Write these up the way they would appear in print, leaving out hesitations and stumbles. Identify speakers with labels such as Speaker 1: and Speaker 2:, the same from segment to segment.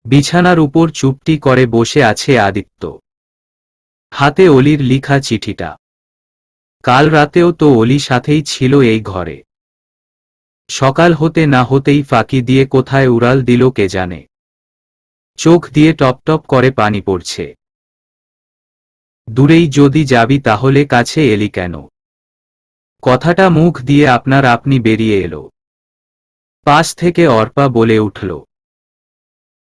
Speaker 1: বিছানার উপর চুপটি করে বসে আছে আদিত্য। হাতে অলির লিখা চিঠিটা। কাল রাতেও তো অলি সাথেই ছিল এই ঘরে। সকাল হতে না হতেই ফাঁকি দিয়ে কোথায় উড়াল দিল কে জানে। চোখ দিয়ে টপটপ করে পানি পড়ছে। দূরেই যদি যাবি তাহলে কাছে এলি কেন? কথাটা মুখ দিয়ে আপনার আপনি বেরিয়ে এলো। পাশ থেকে অর্পা বলে উঠল,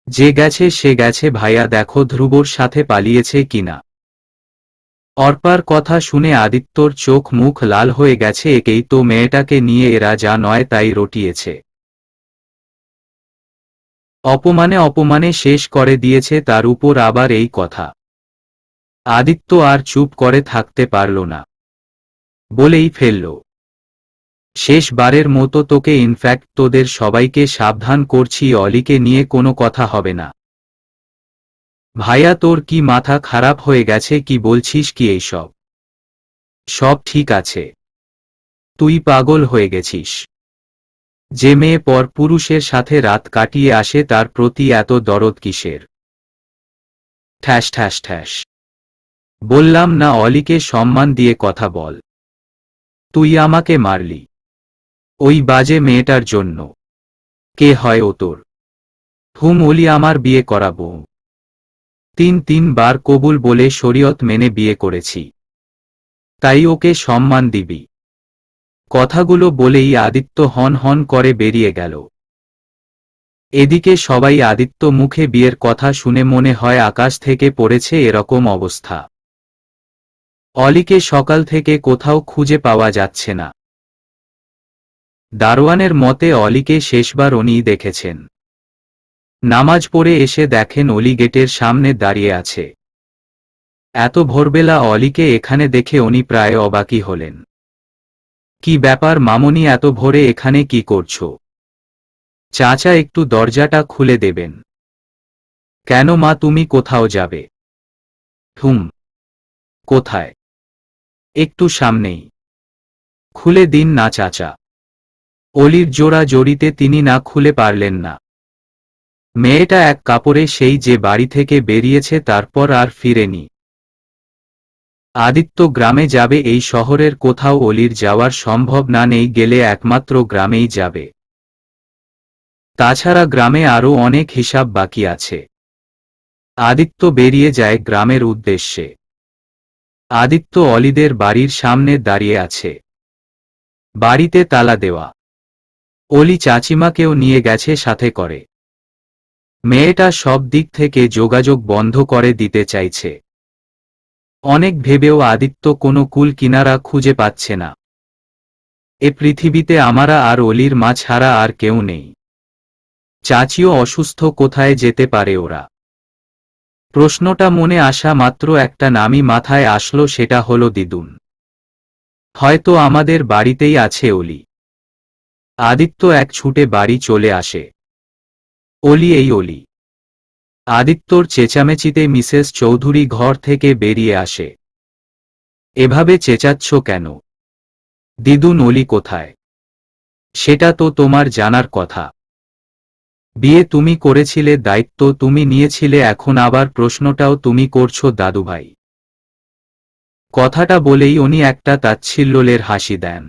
Speaker 1: যে গেছে সে গেছে ভাইয়া, দেখো ধ্রুবর সাথে পালিয়েছে কিনা। অর্পার কথা শুনে আদিত্যর চোখ মুখ লাল হয়ে গেছে। একেই তো মেয়েটাকে নিয়ে এরা যা নয় তাই রটিয়েছে। অপমানে অপমানে শেষ করে দিয়েছে, তার উপর আবার এই কথা। আদিত্য আর চুপ করে থাকতে পারল না, বলেই ফেলল, শেষবারের মতো তোকে, ইনফ্যাক্ট তোদের সবাইকে সাবধান করছি, অলিকে নিয়ে কোনো কথা হবে না। ভাইয়া তোর কি মাথা খারাপ হয়ে গেছে? কি বলছিস কি এইসব? সব ঠিক আছে। তুই পাগল হয়ে গেছিস। যে মেয়ে পর পুরুষের সাথে রাত কাটিয়ে আসে তার প্রতি এত দরদ কিসের? ঠ্যাস ঠ্যাস ঠ্যাস। বললাম না অলিকে সম্মান দিয়ে কথা বল। তুই আমাকে মারলি ওই বাজে মেয়েটার জন্য। কে হয় ও তোর? হুম, অলি আমার বিয়ে করাবো। 3 বার কবুল বলে শরীয়ত মেনে বিয়ে করেছি, তাই ওকে সম্মান দিবি। কথাগুলো বলেই আদিত্য হন হন করে বেরিয়ে গেল। এদিকে সবাই আদিত্য মুখে বিয়ের কথা শুনে মনে হয় আকাশ থেকে পড়েছে এরকম অবস্থা। অলিকে সকাল থেকে কোথাও খুঁজে পাওয়া যাচ্ছে না। দারোয়ানের মতে অলিকে শেষবার উনিই দেখেছেন। নামাজ পড়ে এসে দেখেন অলি গেটের সামনে দাঁড়িয়ে আছে। এত ভোরবেলা অলিকে এখানে দেখে উনি প্রায় অবাকই হলেন। কি ব্যাপার মামুনি, এত ভোরে এখানে কি করছো? চাচা একটু দরজাটা খুলে দেবেন। কেন মা, তুমি কোথাও যাবে? হুম। কোথায়? একটু সামনেই। খুলে দিন না চাচা। অলির জোড়া জড়িতে তিনি না খুলে পারলেন না। মেয়েটা এক কাপড়ে সেই যে বাড়ি থেকে বেরিয়েছে তারপর আর ফিরেনি। আদিত্য গ্রামে যাবে, এই শহরের কোথাও অলির যাওয়ার সম্ভব না, নেই গেলে একমাত্র গ্রামেই যাবে। তাছাড়া গ্রামে আরও অনেক হিসাব বাকি আছে। আদিত্য বেরিয়ে যায় গ্রামের উদ্দেশ্যে। আদিত্য অলিদের বাড়ির সামনে দাঁড়িয়ে আছে। বাড়িতে তালা দেওয়া। অলি চাচিমাকেও নিয়ে গেছে সাথে করে। মেয়েটা সব দিক থেকে যোগাযোগ বন্ধ করে দিতে চাইছে। অনেক ভেবেও আদিত্য কোনো কুল কিনারা খুঁজে পাচ্ছে না। এ পৃথিবীতে আমারা আর অলির মা ছাড়া আর কেউ নেই। চাচিও অসুস্থ, কোথায় যেতে পারে ওরা? প্রশ্নটা মনে আসা মাত্র একটা নামই মাথায় আসলো, সেটা হলো দিদুন। হয়তো আমাদের বাড়িতেই আছে অলি। আদিত্য এক ছুটে বাড়ি চলে আসে। অলি, এই অলি। আদিত্যর চেঁচামেচিতে মিসেস চৌধুরী ঘর থেকে বেরিয়ে আসে। এভাবে চেঁচাচ্ছ কেন? দিদুন, অলি কোথায়? সেটা তো তোমার জানার কথা। বিয়ে তুমি করেছিলে, দায়িত্ব তুমি নিয়েছিলে, এখন আবার প্রশ্নটাও তুমি করছো দাদুভাই। কথাটা বলেই উনি একটা তাচ্ছিল্যের হাসি দেন।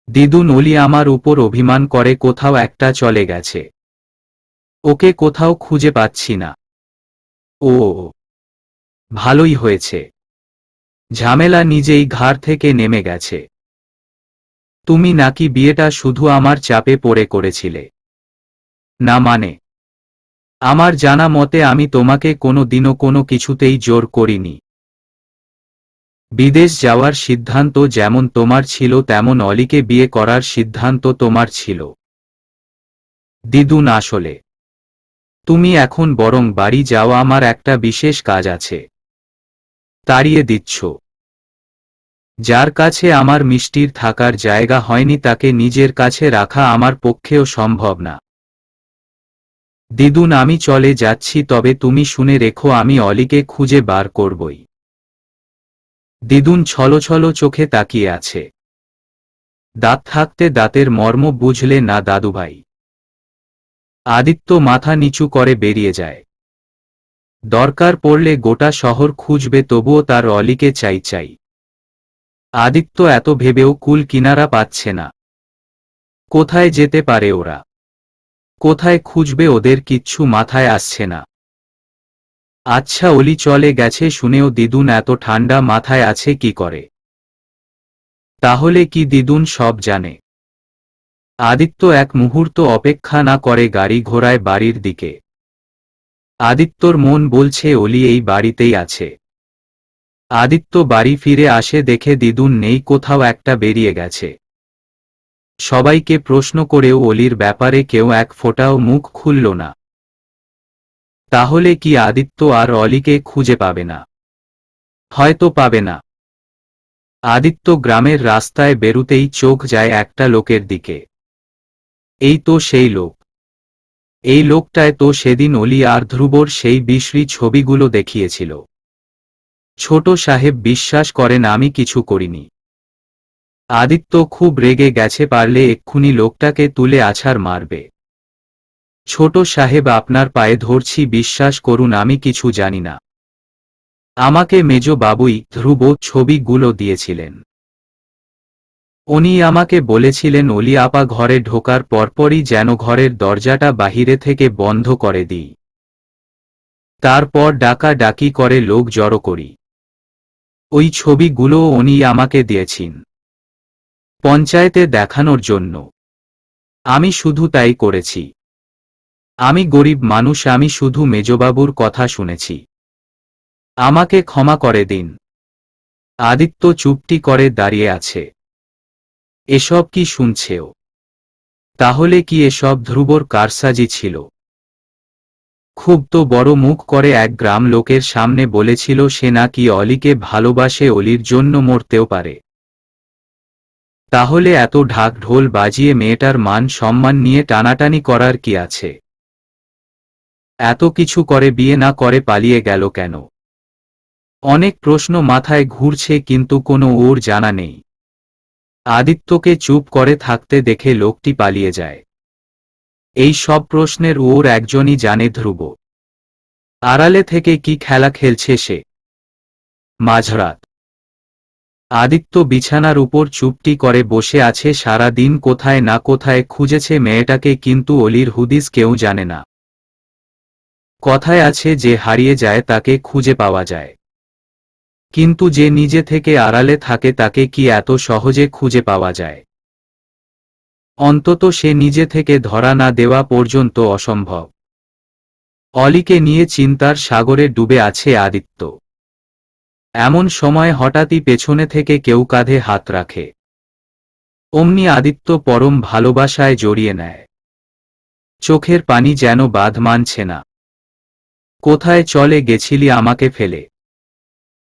Speaker 1: দিদুন, অলি আমার উপর অভিমান করে কোথাও একটা চলে গেছে। ওকে কোথাও খুঁজে পাচ্ছি না। ও, ভালোই হয়েছে। ঝামেলা নিজেই ঘাড় থেকে নেমে গেছে। তুমি নাকি বিয়েটা শুধু আমার চাপে পড়ে করেছিলে? না মানে? আমার জানা মতে আমি তোমাকে কোনো দিনও কোনো কিছুতেই জোর করিনি। বিদেশ যাওয়ার সিদ্ধান্ত যেমন তোমার ছিল তেমন অলিকে বিয়ে করার সিদ্ধান্ত তোমার ছিল। দিদুন, আসলে তুমি এখন বরং বাড়ি যাও, আমার একটা বিশেষ কাজ আছে। তাড়িয়ে দিচ্ছ? যার কাছে আমার মিষ্টির থাকার জায়গা হয়নি তাকে নিজের কাছে রাখা আমার পক্ষেও সম্ভব না। দিদুন, আমি চলে যাচ্ছি, তবে তুমি শুনে রেখো আমি অলিকে খুঁজে বার করবই। দিদুন ছলছল চোখে তাকিয়ে আছে। দাঁত থাকতে দাঁতের মর্ম বুঝলে না দাদুভাই? আদিত্য মাথা নিচু করে বেরিয়ে যায়। দরকার পড়লে গোটা শহর খুঁজবে, তবুও তার অলিকে চাই চাই। আদিত্য এত ভেবেও কুল কিনারা পাচ্ছে না। কোথায় যেতে পারে ওরা? কোথায় খুঁজবে ওদের? কিচ্ছু মাথায় আসছে না। আচ্ছা, অলি চলে গেছে শুনেও দিদুন এত ঠান্ডা মাথায় আছে কি করে? তাহলে কি দিদুন সব জানে? আদিত্য এক মুহূর্ত অপেক্ষা না করে গাড়ি ঘোড়ায় বাড়ির দিকে। আদিত্যর মন বলছে অলি এই বাড়িতেই আছে। আদিত্য বাড়ি ফিরে আসে, দেখে দিদুন নেই, কোথাও একটা বেরিয়ে গেছে। সবাইকে প্রশ্ন করেও অলির ব্যাপারে কেউ এক ফোঁটাও মুখ খুলল না। তাহলে কি আদিত্য আর অলিকে খুঁজে পাবে না? হয়তো পাবে না। আদিত্য গ্রামের রাস্তায় বেরুতেই চোখ যায় একটা লোকের দিকে। এই তো সেই লোক। এই লোকটায় তো সেদিন অলি আর ধ্রুবর সেই বিশ্রী ছবিগুলো দেখিয়েছিল। ছোট সাহেব বিশ্বাস করেন আমি কিছু করিনি। আদিত্য খুব রেগে গেছে, পারলে এক্ষুনি লোকটাকে তুলে আছাড় মারবে। ছোট সাহেব, আপনার পায়ে ধরছি, বিশ্বাস করুন আমি কিছু জানি না। আমাকে মেজ বাবুই ধ্রুব ছবিগুলো দিয়েছিলেন। উনি আমাকে বলেছিলেন অলি আপা ঘরে ঢোকার পরপরই যেন ঘরের দরজাটা বাহিরে থেকে বন্ধ করে দিই। তারপর ডাকাডাকি করে লোক জড়ো করি। ওই ছবিগুলো উনি আমাকে দিয়েছেন পঞ্চায়েতে দেখানোর জন্য। আমি শুধু তাই করেছি। আমি গরিব মানুষ, আমি শুধু মেজবাবুর কথা শুনেছি। আমাকে ক্ষমা করে দিন। আদিত্য চুপটি করে দাঁড়িয়ে আছে। এসব কি শুনছেও? তাহলে কি এসব ধ্রুবর কারসাজি ছিল? খুব তো বড় মুখ করে এক গ্রাম লোকের সামনে বলেছিল সে নাকি অলিকে ভালোবাসে, অলির জন্য মরতেও পারে। তাহলে এত ঢাক ঢোল বাজিয়ে মেয়েটার মান সম্মান নিয়ে টানাটানি করার কি আছে? এত কিছু করে বিয়ে না করে পালিয়ে গেল কেন? অনেক প্রশ্ন মাথায় ঘুরছে, কিন্তু কোনো ওর জানা নেই। আদিত্যকে চুপ করে থাকতে দেখে লোকটি পালিয়ে যায়। এই সব প্রশ্নের ওর একজনই জানে, ধ্রুব। আড়ালে থেকে কি খেলা খেলছে সে? মাঝরাত। আদিত্য বিছানার উপর চুপটি করে বসে আছে। সারা দিন কোথায় না কোথায় খুঁজেছে মেয়েটাকে, কিন্তু অলির হুদিস কেউ জানে না। কথায় আছে যে হারিয়ে যায় তাকে খুঁজে পাওয়া যায়, কিন্তু যে নিজে থেকে আড়ালে থাকে তাকে কি এত সহজে খুঁজে পাওয়া যায়? অন্তত সে নিজে থেকে ধরা না দেওয়া পর্যন্ত অসম্ভব। অলিকে নিয়ে চিন্তার সাগরে ডুবে আছে আদিত্য। এমন সময় হঠাৎই পেছনে থেকে কেউ কাঁধে হাত রাখে। অমনি আদিত্য পরম ভালোবাসায় জড়িয়ে নেয়। চোখের পানি যেন বাঁধ মানছে না। কোথায় চলে গেছিলি আমাকে ফেলে?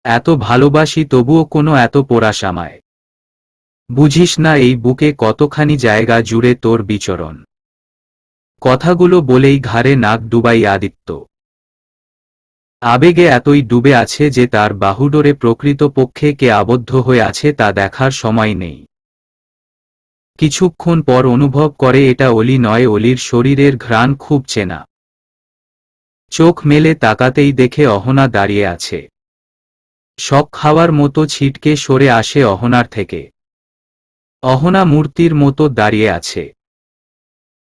Speaker 1: এত ভালোবাসি তবুও কোনো এত পোড়াস আমায়। বুঝিস না এই বুকে কতখানি জায়গা জুড়ে তোর বিচরণ? কথাগুলো বলেই ঘাড়ে নাক ডুবাই আদিত্য। আবেগে এতই ডুবে আছে যে তার বাহুডোরে প্রকৃতপক্ষে কে আবদ্ধ হয়ে আছে তা দেখার সময় নেই। কিছুক্ষণ পর অনুভব করে এটা অলি নয়, অলির শরীরের ঘ্রাণ খুব চেনা। চোখ মেলে তাকাতেই দেখে অহনা দাঁড়িয়ে আছে। শক খাওয়ার মতো ছিটকে সরে আসে অহনার থেকে। অহনা মূর্তির মতো দাঁড়িয়ে আছে।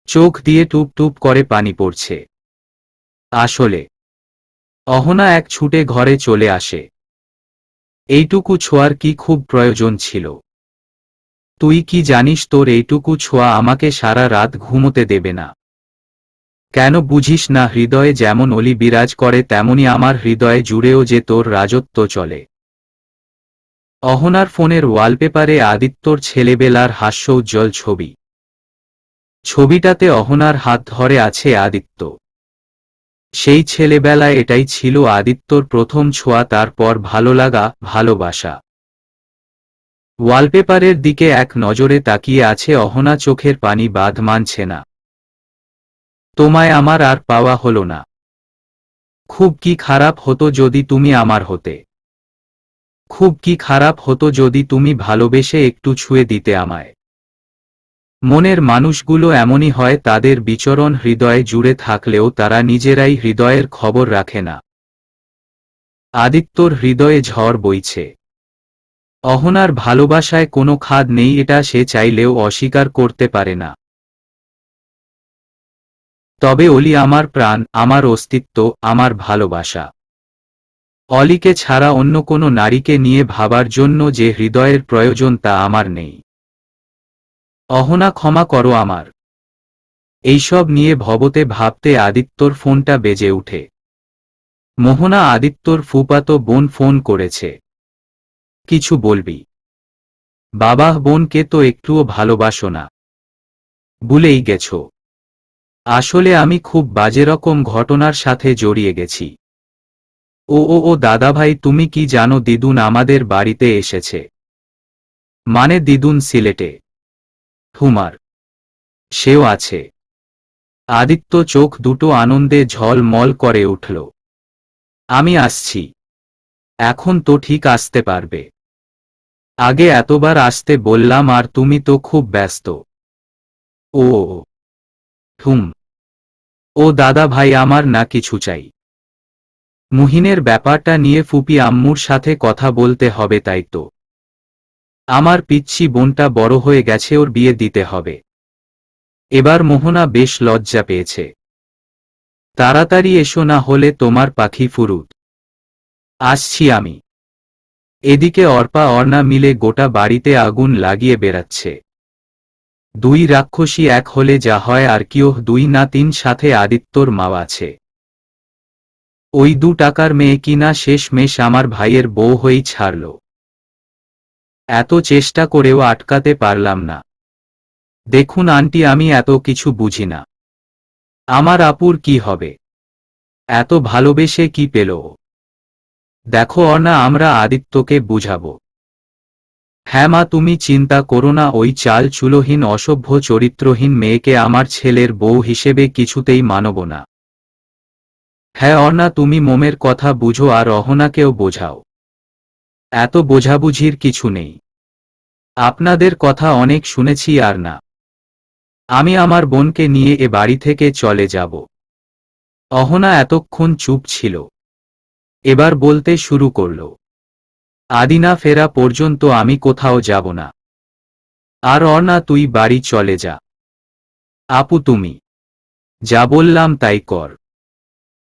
Speaker 1: চোখ দিয়ে টুপ টুপ করে পানি পড়ছে। আসলে অহনা এক ছুটে ঘরে চলে আসে। এইটুকু ছোঁয়ার কি খুব প্রয়োজন ছিল? তুই কি জানিস তোর এইটুকু ছোঁয়া আমাকে সারা রাত ঘুমোতে দেবে না? কেন বুঝিস না হৃদয়ে যেমন অলি বিরাজ করে তেমনি আমার হৃদয়ে জুড়েও যে তোর রাজত্ব চলে। অহনার ফোনের ওয়ালপেপারে আদিত্যর ছেলেবেলার হাস্যোজ্জ্বল ছবি। ছবিটাতে অহনার হাত ধরে আছে আদিত্য। সেই ছেলেবেলায় এটাই ছিল আদিত্যর প্রথম ছোঁয়া, তারপর ভালো লাগা, ভালোবাসা। ওয়ালপেপারের দিকে এক নজরে তাকিয়ে আছে অহনা, চোখের পানি বাঁধ মানছে না। তোমায় আমার আর পাওয়া হলো না। খুব কি খারাপ হতো যদি তুমি আমার হতে। খুব কি খারাপ হতো যদি তুমি ভালোবেসে একটু ছুঁয়ে দিতে আমায়। মনের মানুষগুলো এমনই হয়, তাদের বিচরণ হৃদয়ে জুড়ে থাকলেও তারা নিজেরাই হৃদয়ের খবর রাখে না। আদিত্যর হৃদয়ে ঝড় বইছে। অহনার ভালোবাসায় কোনো খাদ নেই, এটা সে চাইলেও অস্বীকার করতে পারে না। তবে অলি আমার প্রাণ, আমার অস্তিত্ব, আমার ভালোবাসা। অলিকে ছাড়া অন্য কোনো নারীকে নিয়ে ভাবার জন্য যে হৃদয়ের প্রয়োজন তা আমার নেই। অহনা, ক্ষমা করো আমার। এইসব নিয়ে ভবতে ভাবতে আদিত্যর ফোনটা বেজে উঠে। মোহনা আদিত্যর ফুফাতো বোন ফোন করেছে। কিছু বলবি? বাবা, বোনকে তো একটুও ভালোবাসো না? ভুলেই গেছো? আসলে আমি খুব বাজে রকম ঘটনার সাথে জড়িয়ে গেছি। ও দাদাভাই, তুমি কি জানো দিদুন আমাদের বাড়িতে এসেছে? মানে দিদুন সিলেটে? হুমার সেও আছে? আদিত্য চোখ দুটো আনন্দে ঝলমল করে উঠল। আমি আসছি। এখন তো ঠিক আসতে পারবে? আগে এতবার আসতে বললাম আর তুমি তো খুব ব্যস্ত। ও হুম। ও দাদা ভাই, আমার না কিছু চাই। মুহিনের ব্যাপারটা নিয়ে ফুপি আম্মুর সাথে কথা বলতে হবে, তাই তো। আমার পিচ্ছি বোনটা বড় হয়ে গেছে, ওর বিয়ে দিতে হবে। এবার মোহনা বেশ লজ্জা পেয়েছে। তাড়াতাড়ি এসো, না হলে তোমার পাখি ফুরুত। আসছি আমি। এদিকে অর্পা অর্ণা মিলে গোটা বাড়িতে আগুন লাগিয়ে বেড়াচ্ছে। দুই রাক্ষসী এক হলে যা হয় আর কি। ওহ, দুই না তিন, সাথে আদিত্যর মা আছে। ওই 2 টাকার মেয়ে কিনা শেষমেশ আমার ভাইয়ের বউ হয়েই ছাড়ল। এত চেষ্টা করেও আটকাতে পারলাম না। দেখুন আন্টি, আমি এত কিছু বুঝি না। আমার আপুর কি হবে? এত ভালোবেসে কি পেল ও? দেখো অর্ণা, আমরা আদিত্যকে বুঝাবো। হ্যাঁ মা, তুমি চিন্তা করো না, ওই চাল চুলোহীন অসভ্য চরিত্রহীন মেয়েকে আমার ছেলের বউ হিসেবে কিছুতেই মানব না। হ্যাঁ অর্ণা, তুমি মোমের কথা বুঝো আর অহনাকেও বোঝাও। এত বোঝাবুঝির কিছু নেই। আপনাদের কথা অনেক শুনেছি, আর না। আমি আমার বোনকে নিয়ে এ বাড়ি থেকে চলে যাব। অহনা এতক্ষণ চুপ ছিল, এবার বলতে শুরু করল। আদিনা ফেরা পর্যন্ত আমি কোথাও যাব না। আর অর্ণা, তুই বাড়ি চলে যা। আপু, তুমি যা বললাম তাই কর।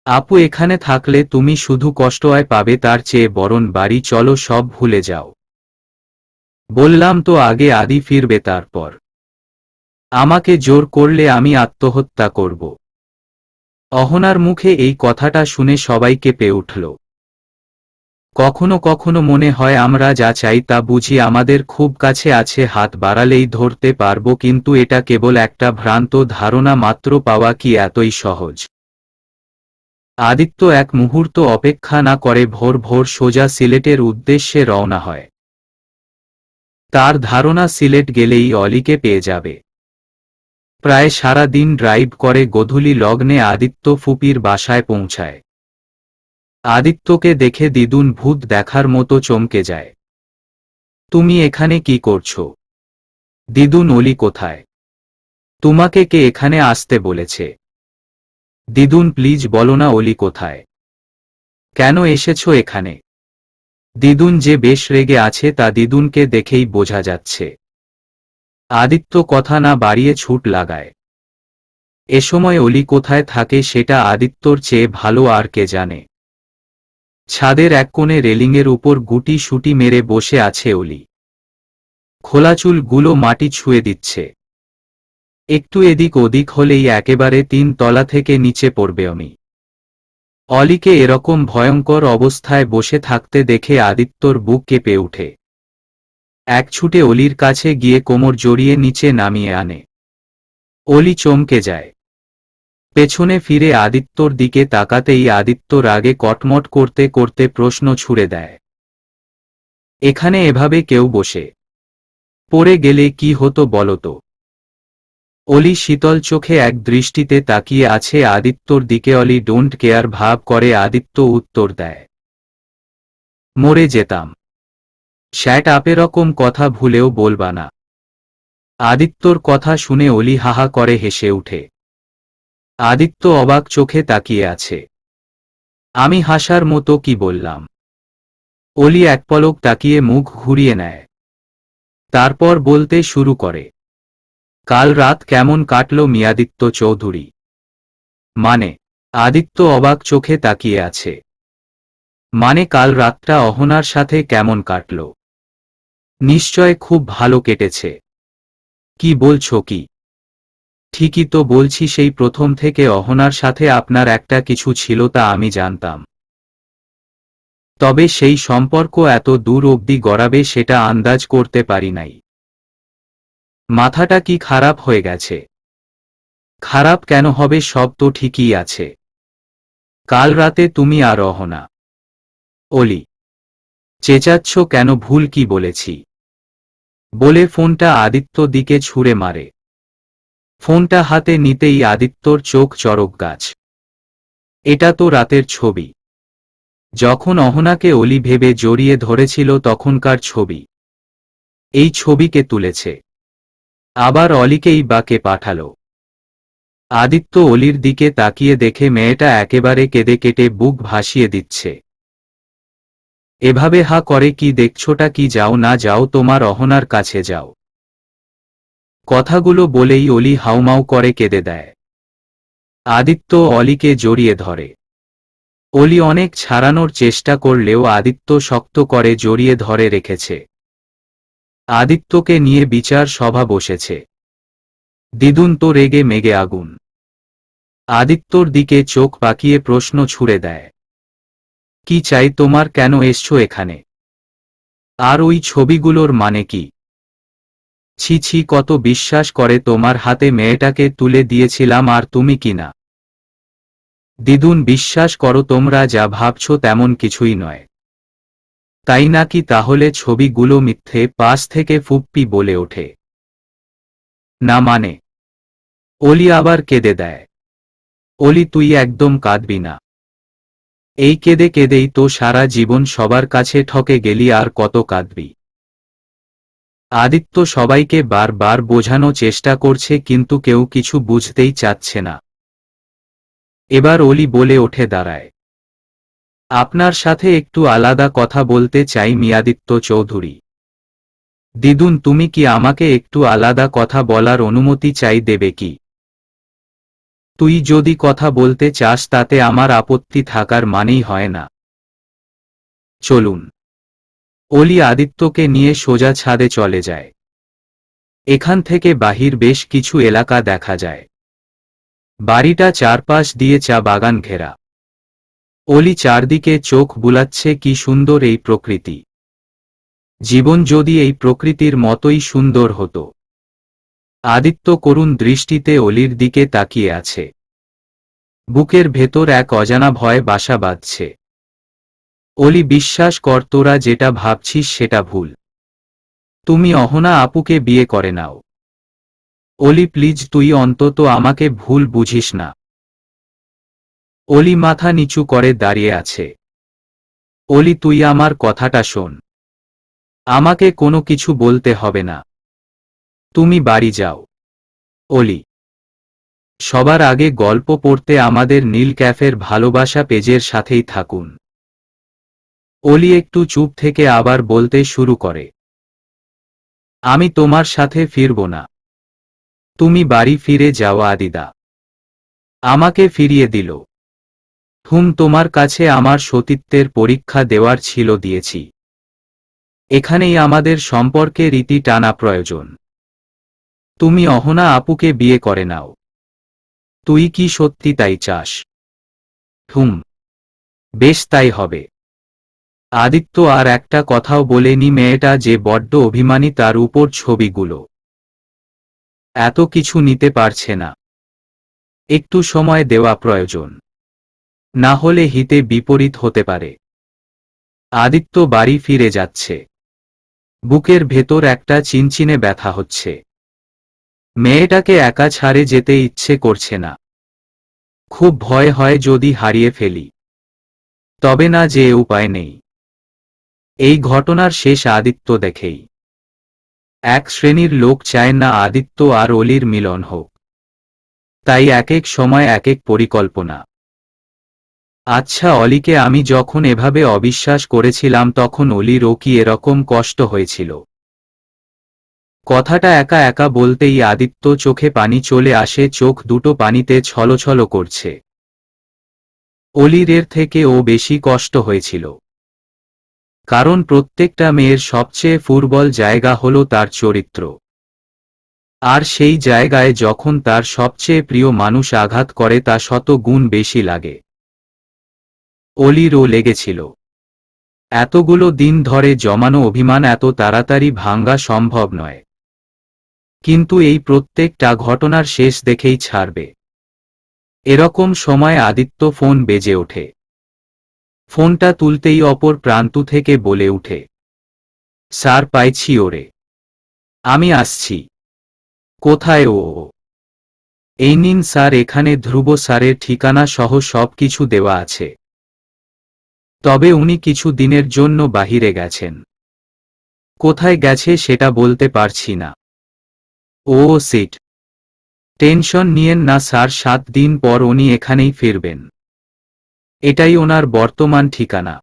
Speaker 1: আপু, এখানে থাকলে তুমি শুধু কষ্টই পাবে, তার চেয়ে বরং বাড়ি চলো, সব ভুলে যাও। বললাম তো আগে আদি ফিরবে, তারপর। আমাকে জোর করলে আমি আত্মহত্যা করব। অহনার মুখে এই কথাটা শুনে সবাই কেঁপে উঠল। কখনো কখনো মনে হয় আমরা যা চাই তা বুঝি আমাদের খুব কাছে আছে, হাত বাড়ালেই ধরতে পারব, কিন্তু এটা কেবল একটা ভ্রান্ত ধারণা মাত্র। পাওয়া কি এতই সহজ? আদিত্য এক মুহূর্ত অপেক্ষা না করে ভোর ভোর সোজা সিলেটের উদ্দেশ্যে রওনা হয়। তার ধারণা সিলেট গেলেই অলিকে পেয়ে যাবে। প্রায় সারা দিন ড্রাইভ করে গোধূলি লগ্নে আদিত্য ফুপির বাসায় পৌঁছায়। আদিত্যকে দেখে দিদুন ভূত দেখার মতো চমকে যায়। তুমি এখানে কি করছো? দিদুন, অলি কোথায়? তোমাকে কে এখানে আসতে বলেছে? দিদুন, প্লিজ বলো না অলি কোথায়? কেন এসেছো এখানে? দিদুন যে বেশ রেগে আছে তা দিদুনকে দেখেই বোঝা যাচ্ছে। আদিত্য কথা না বাড়িয়ে ছুট লাগায়। এ সময় অলি কোথায় থাকে সেটা আদিত্যর চেয়ে ভালো আর কে জানে। ছাদের এক কোণে রেলিংয়ের উপর গুটি সুটি মেরে বসে আছে অলি। খোলা চুলগুলো মাটি ছুঁয়ে দিচ্ছে। একটু এদিক ওদিক হলেই একেবারে 3 তলা থেকে নিচে পড়বে আমি। অলিকে এরকম ভয়ঙ্কর অবস্থায় বসে থাকতে দেখে আদিত্যর বুক কেঁপে উঠে। এক ছুটে অলির কাছে গিয়ে কোমর জড়িয়ে নিচে নামিয়ে আনে। অলি চমকে যায়। পেছনে ফিরে আদিত্যর দিকে তাকাতেই আদিত্য রাগে কটমট করতে করতে প্রশ্ন ছুড়ে দেয়। এখানে এভাবে কেউ বসে পড়ে গেলে কি হতো বলো তো? অলি শীতল চোখে এক দৃষ্টিতে তাকিয়ে আছে আদিত্যর দিকে। অলি ডোন্ট কেয়ার ভাব করে। আদিত্য উত্তর দেয়, মরে যেতাম। শ্যাট আপ, এরকম কথা ভুলেও বলবা না। আদিত্যর কথা শুনে অলি হাহা করে হেসে উঠে। আদিত্য অবাক চোখে তাকিয়ে আছে। আমি হাসার মতো কি বললাম? অলি এক পলক তাকিয়ে মুখ ঘুরিয়ে নেয়। তারপর বলতে শুরু করে, কাল রাত কেমন কাটল মিয়াদিত্য চৌধুরী? মানে? আদিত্য অবাক চোখে তাকিয়ে আছে। মানে কাল রাতটা অহনার সাথে কেমন কাটল? নিশ্চয় খুব ভালো কেটেছে। কি বলছো কি? ঠিকই তো বলছি, সেই প্রথম থেকে অহনার সাথে আপনার একটা কিছু ছিল তা আমি জানতাম। তবে সেই সম্পর্ক এত দূর অবধি গড়াবে সেটা আন্দাজ করতে পারি নাই। মাথাটা কি খারাপ হয়ে গেছে? খারাপ কেন হবে, সব তো ঠিকই আছে। কাল রাতে তুমি আর অহনা। অলি, চেঁচাচ্ছ কেন? ভুল কি বলেছি? বলে ফোনটা আদিত্য দিকে ছুঁড়ে মারে। ফোনটা হাতে নিতেই আদিত্যর চোখ চড়ক গাছ। এটা তো রাতের ছবি। যখন অহনাকে অলি ভেবে জড়িয়ে ধরেছিল তখনকার ছবি। এই ছবিকে তুলেছে, আবার অলিকেই বাকে পাঠালো। আদিত্য অলির দিকে তাকিয়ে দেখে মেয়েটা একেবারে কেঁদে কেটে বুক ভাসিয়ে দিচ্ছে। এভাবে হা করে কি দেখছোটা কি? যাও না যাও, তোমার অহনার কাছে যাও। কথাগুলো বলেই অলি হাউমাউ করে কেঁদে দেয়। আদিত্য অলিকে জড়িয়ে ধরে। অলি অনেক ছাড়ানোর চেষ্টা করলেও আদিত্য শক্ত করে জড়িয়ে ধরে রেখেছে। আদিত্যকে নিয়ে বিচার সভা বসেছে। দিদুন তো রেগে মেগে আগুন। আদিত্যর দিকে চোখ পাকিয়ে প্রশ্ন ছুড়ে দেয়, কি চাই তোমার? কেন এসছো এখানে? আর ওই ছবিগুলোর মানে কি? ছি ছি, কত বিশ্বাস করে তোমার হাতে মেয়েটাকে তুলে দিয়েছিলাম আর তুমি কিনা? দিদুন, বিশ্বাস করো, তোমরা যা ভাবছো তেমন কিছুই নয়। তাই নাকি? তাহলে ছবিগুলো মিথ্যে? পাশ থেকে ফুপ্পি বলে ওঠে। না মানে? অলি আবার কেঁদে দেয়। অলি, তুই একদম কাঁদবি না। এই কেঁদে কেঁদেই তো সারা জীবন সবার কাছে ঠকে গেলি, আর কত কাঁদবি? আদিত্য সবাইকে বারবার বোঝানো চেষ্টা করছে কিন্তু কেউ কিছু বুঝতেই চাচ্ছে না। এবার অলি বলে ওঠে দাঁড়ায়, আপনার সাথে একটু আলাদা কথা বলতে চাই মিয়াদিত্য চৌধুরী। দিদুন, তুমি কি আমাকে একটু আলাদা কথা বলার অনুমতি চাই, দেবে কি? তুই যদি কথা বলতে চাস তাতে আমার আপত্তি থাকার মানেই হয় না। চলুন। অলি আদিত্যকে নিয়ে সোজা ছাদে চলে যায়। এখান থেকে বাহির বেশ কিছু এলাকা দেখা যায়। বাড়িটা চারপাশ দিয়ে চা বাগান ঘেরা। অলি চারদিকে চোখ বুলাচ্ছে, কি সুন্দর এই প্রকৃতি। জীবন যদি এই প্রকৃতির মতোই সুন্দর হতো। আদিত্য করুণ দৃষ্টিতে অলির দিকে তাকিয়ে আছে। বুকের ভেতর এক অজানা ভয় বাসা বাঁধছে। অলি, বিশ্বাস কর, তোরা যেটা ভাবছিস সেটা ভুল। তুমি অহনা আপুকে বিয়ে করে নাও। অলি প্লিজ, তুই অন্তত আমাকে ভুল বুঝিস না। অলি মাথা নিচু করে দাঁড়িয়ে আছে। অলি, তুই আমার কথাটা শোন। আমাকে কোনো কিছু বলতে হবে না। তুমি বাড়ি যাও। অলি, সবার আগে গল্প পড়তে আমাদের নীল ক্যাফের ভালোবাসা পেজের সাথেই থাকুন। অলি একটু চুপ থেকে আবার বলতে শুরু করে, আমি তোমার সাথে ফিরব না। তুমি বাড়ি ফিরে যাও। আদিদা আমাকে ফিরিয়ে দিল। তোমার কাছে আমার সতীত্বের পরীক্ষা দেওয়ার ছিল, দিয়েছি। এখানেই আমাদের সম্পর্কে রীতি টানা প্রয়োজন। তুমি অহনা আপুকে বিয়ে করে নাও। তুই কি সত্যি তাই চাস? বেশ, তাই হবে। আদিত্য আর একটা কথাও বলেনি। মেয়েটা যে বড্ড অভিমানী তার উপর ছবিগুলো। এত কিছু নিতে পারছে না। একটু সময় দেওয়া প্রয়োজন, না হলে হিতে বিপরীত হতে পারে। আদিত্য বাড়ি ফিরে যাচ্ছে। বুকের ভেতর একটা চিনচিনে ব্যথা হচ্ছে। মেয়েটাকে একা ছাড়ে যেতে ইচ্ছে করছে না। খুব ভয় হয় যদি হারিয়ে ফেলি। তবে না যে উপায় নেই। এই ঘটনার শেষ আদিত্য দেখেই। এক শ্রেণীর লোক চায় না আদিত্য আর অলির মিলন হোক, তাই এক এক সময় এক এক পরিকল্পনা। আচ্ছা, অলিকে আমি যখন এভাবে অবিশ্বাস করেছিলাম তখন অলিরও কি এরকম কষ্ট হয়েছিল? কথাটা একা একা বলতেই আদিত্য চোখে পানি চলে আসে, চোখ দুটো পানিতে ছলছল করছে। অলির এর থেকে ও বেশি কষ্ট হয়েছিল, কারণ প্রত্যেকটা মেয়ের সবচেয়ে ফুটবল জায়গা হলো তার চরিত্র, আর সেই জায়গায় যখন তার সবচেয়ে প্রিয় মানুষ আঘাত করে তা শত গুণ বেশি লাগে। অলিরও লেগেছিল। এতগুলো দিন ধরে জমানো অভিমান এত তাড়াতাড়ি ভাঙ্গা সম্ভব নয়, কিন্তু এই প্রত্যেকটা ঘটনার শেষ দেখেই ছাড়বে। এরকম সময় আদিত্য ফোন বেজে ওঠে। ফোনটা তুলতেই অপর প্রান্ত থেকে বলে উঠে, স্যার, পাইছি ওরে, আমি আসছি। কোথায় ও? এই নিন স্যার, এখানে ধ্রুব স্যারের ঠিকানা সহ সব কিছু দেওয়া আছে, তবে উনি কিছু দিনের জন্য বাহিরে গেছেন। কোথায় গেছে সেটা বলতে পারছি না। ও সিট, টেনশন নিয়েন না স্যার, 7 দিন পর উনি এখানেই ফিরবেন। এটাই ওনার বর্তমান ঠিকানা।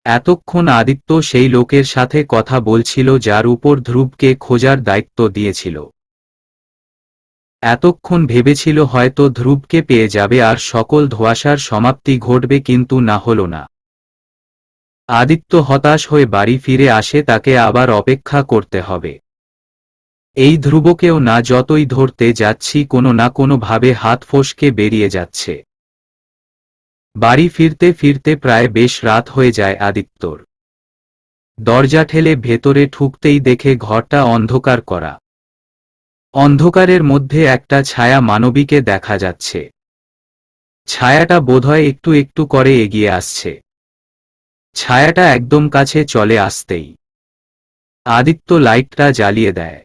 Speaker 1: এতক্ষণ আদিত্য সেই লোকের সাথে কথা বলছিল যার উপর ধ্রুবকে খোঁজার দায়িত্ব দিয়েছিল। এতক্ষণ ভেবেছিল হয়তো ধ্রুবকে পেয়ে যাবে আর সকল ধোঁয়াশার সমাপ্তি ঘটবে, কিন্তু না হলো না। আদিত্য হতাশ হয়ে বাড়ি ফিরে আসে, তাকে আবার অপেক্ষা করতে হবে। এই ধ্রুবকেও না যতই ধরতে যাচ্ছি কোনো না কোনো ভাবে হাত ফসকে বেরিয়ে যাচ্ছে। বাড়ি ফিরতে ফিরতে প্রায় বেশ রাত হয়ে যায় আদিত্যর। দরজা ঠেলে ভেতরে ঢুকতেই দেখে ঘরটা অন্ধকার করা। অন্ধকারের মধ্যে একটা ছায়া মানবীকে দেখা যাচ্ছে। ছায়াটা বোধহয় একটু একটু করে এগিয়ে আসছে। ছায়াটা একদম কাছে চলে আসতেই আদিত্য লাইটটা জ্বালিয়ে দেয়।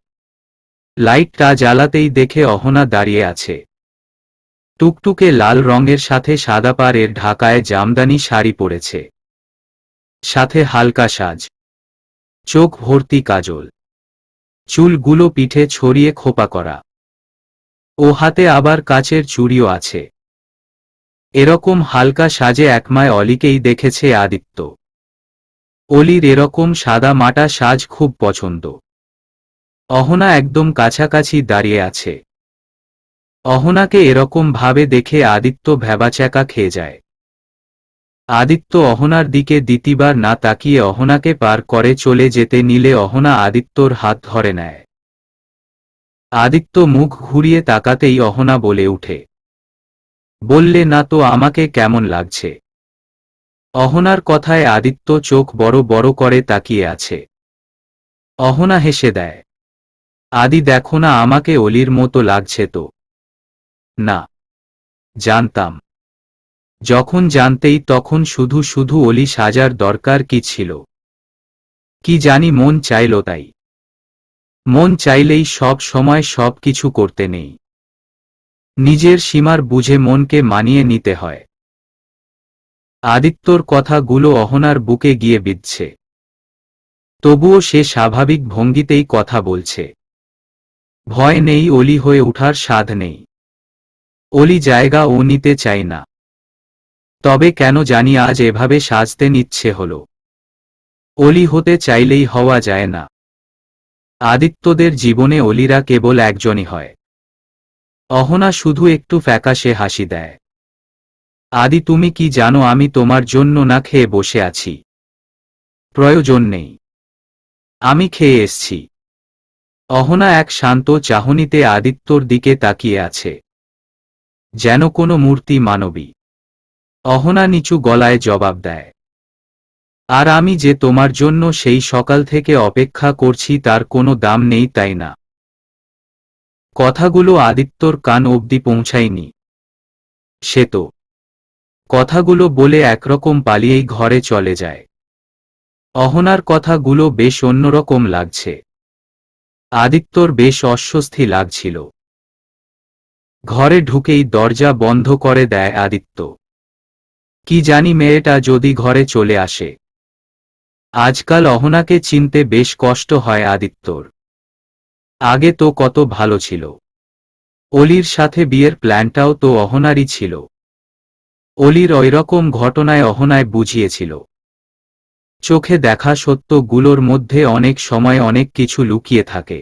Speaker 1: লাইটটা জ্বালাতেই দেখে অহনা দাঁড়িয়ে আছে। টুকটুকে লাল রঙের সাথে সাদা পাড়ের ঢাকায় জামদানি শাড়ি পরেছে, সাথে হালকা সাজ, চোখ ভর্তি কাজল, চুলগুলো পিঠে ছড়িয়ে খোপা করা, ও হাতে আবার কাচের চুড়িও আছে। এরকম হালকা সাজে একমায় অলিকেই দেখেছে আদিত্য। অলির এরকম সাদা মাটা সাজ খুব পছন্দ। অহনা একদম কাছাকাছি দাঁড়িয়ে আছে। অহনাকে এরকম ভাবে দেখে আদিত্য ভ্যাবাচ্যাকা খেয়ে যায়। আদিত্য অহনার দিকে দ্বিতীয়বার না তাকিয়ে অহনাকে পার করে চলে যেতে নিলে অহনা আদিত্যর হাত ধরে নেয়। আদিত্য মুখ ঘুরিয়ে তাকাতেই অহনা বলে উঠে, বললে না তো আমাকে কেমন লাগছে? অহনার কথায় আদিত্য চোখ বড় বড় করে তাকিয়ে আছে। অহনা হেসে দেয়, আদি দেখো না, আমাকে অলির মতো লাগছে তো? না, জানতাম। যখন জানতেই তখন শুধু শুধু অলি সাজার দরকার কি ছিল? কি জানি মন চাইল তাই। মন চাইলেই সব সময় সব কিছু করতে নেই। নিজের সীমার বুঝে মনকে মানিয়ে নিতে হয়। আদিত্যর কথাগুলো অহনার বুকে গিয়ে বিঁধছে। তবুও সে স্বাভাবিক ভঙ্গিতেই কথা বলছে। ভয় নেই, অলি হয়ে উঠার সাধ নেই। অলি জায়গা ও নিতে চাই না। তবে কেন জানি আজ এভাবে সাজতে নিচ্ছে হলো। অলি হতে চাইলেই হওয়া যায় না। আদিত্যদের জীবনে অলিরা কেবল একজনই হয়। অহনা শুধু একটু ফ্যাকাশে হাসি দেয়। আদি, তুমি কি জানো আমি তোমার জন্য না খেয়ে বসে আছি? প্রয়োজন নেই, আমি খেয়ে এসছি। অহনা এক শান্ত চাহনিতে আদিত্যর দিকে তাকিয়ে আছে, যেন কোনো মূর্তি মানবী। অহনা নিচু গলায় জবাব দেয়, আর আমি যে তোমার জন্য সেই সকাল থেকে অপেক্ষা করছি তার কোনো দাম নেই, তাই না? কথাগুলো আদিত্যর কান অবধি পৌঁছায়নি। সে তো কথাগুলো বলে একরকম পালিয়েই ঘরে চলে যায়। অহনার কথাগুলো বেশ অন্যরকম লাগছে। আদিত্যর বেশ অস্বস্তি লাগছিল। ঘরে ঢুকেই দরজা বন্ধ করে দেয় আদিত্য। কি জানি মেয়েটা যদি ঘরে চলে আসে। আজকাল অহনাকে চিনতে বেশ কষ্ট হয় আদিত্যর। আগে তো কত ভালো ছিল। অলির সাথে বিয়ের প্ল্যানটাও তো অহনারই ছিল। অলির ওইরকম ঘটনায় অহনায় বুঝিয়েছিল চোখে দেখা সত্যগুলোর মধ্যে অনেক সময় অনেক কিছু লুকিয়ে থাকে।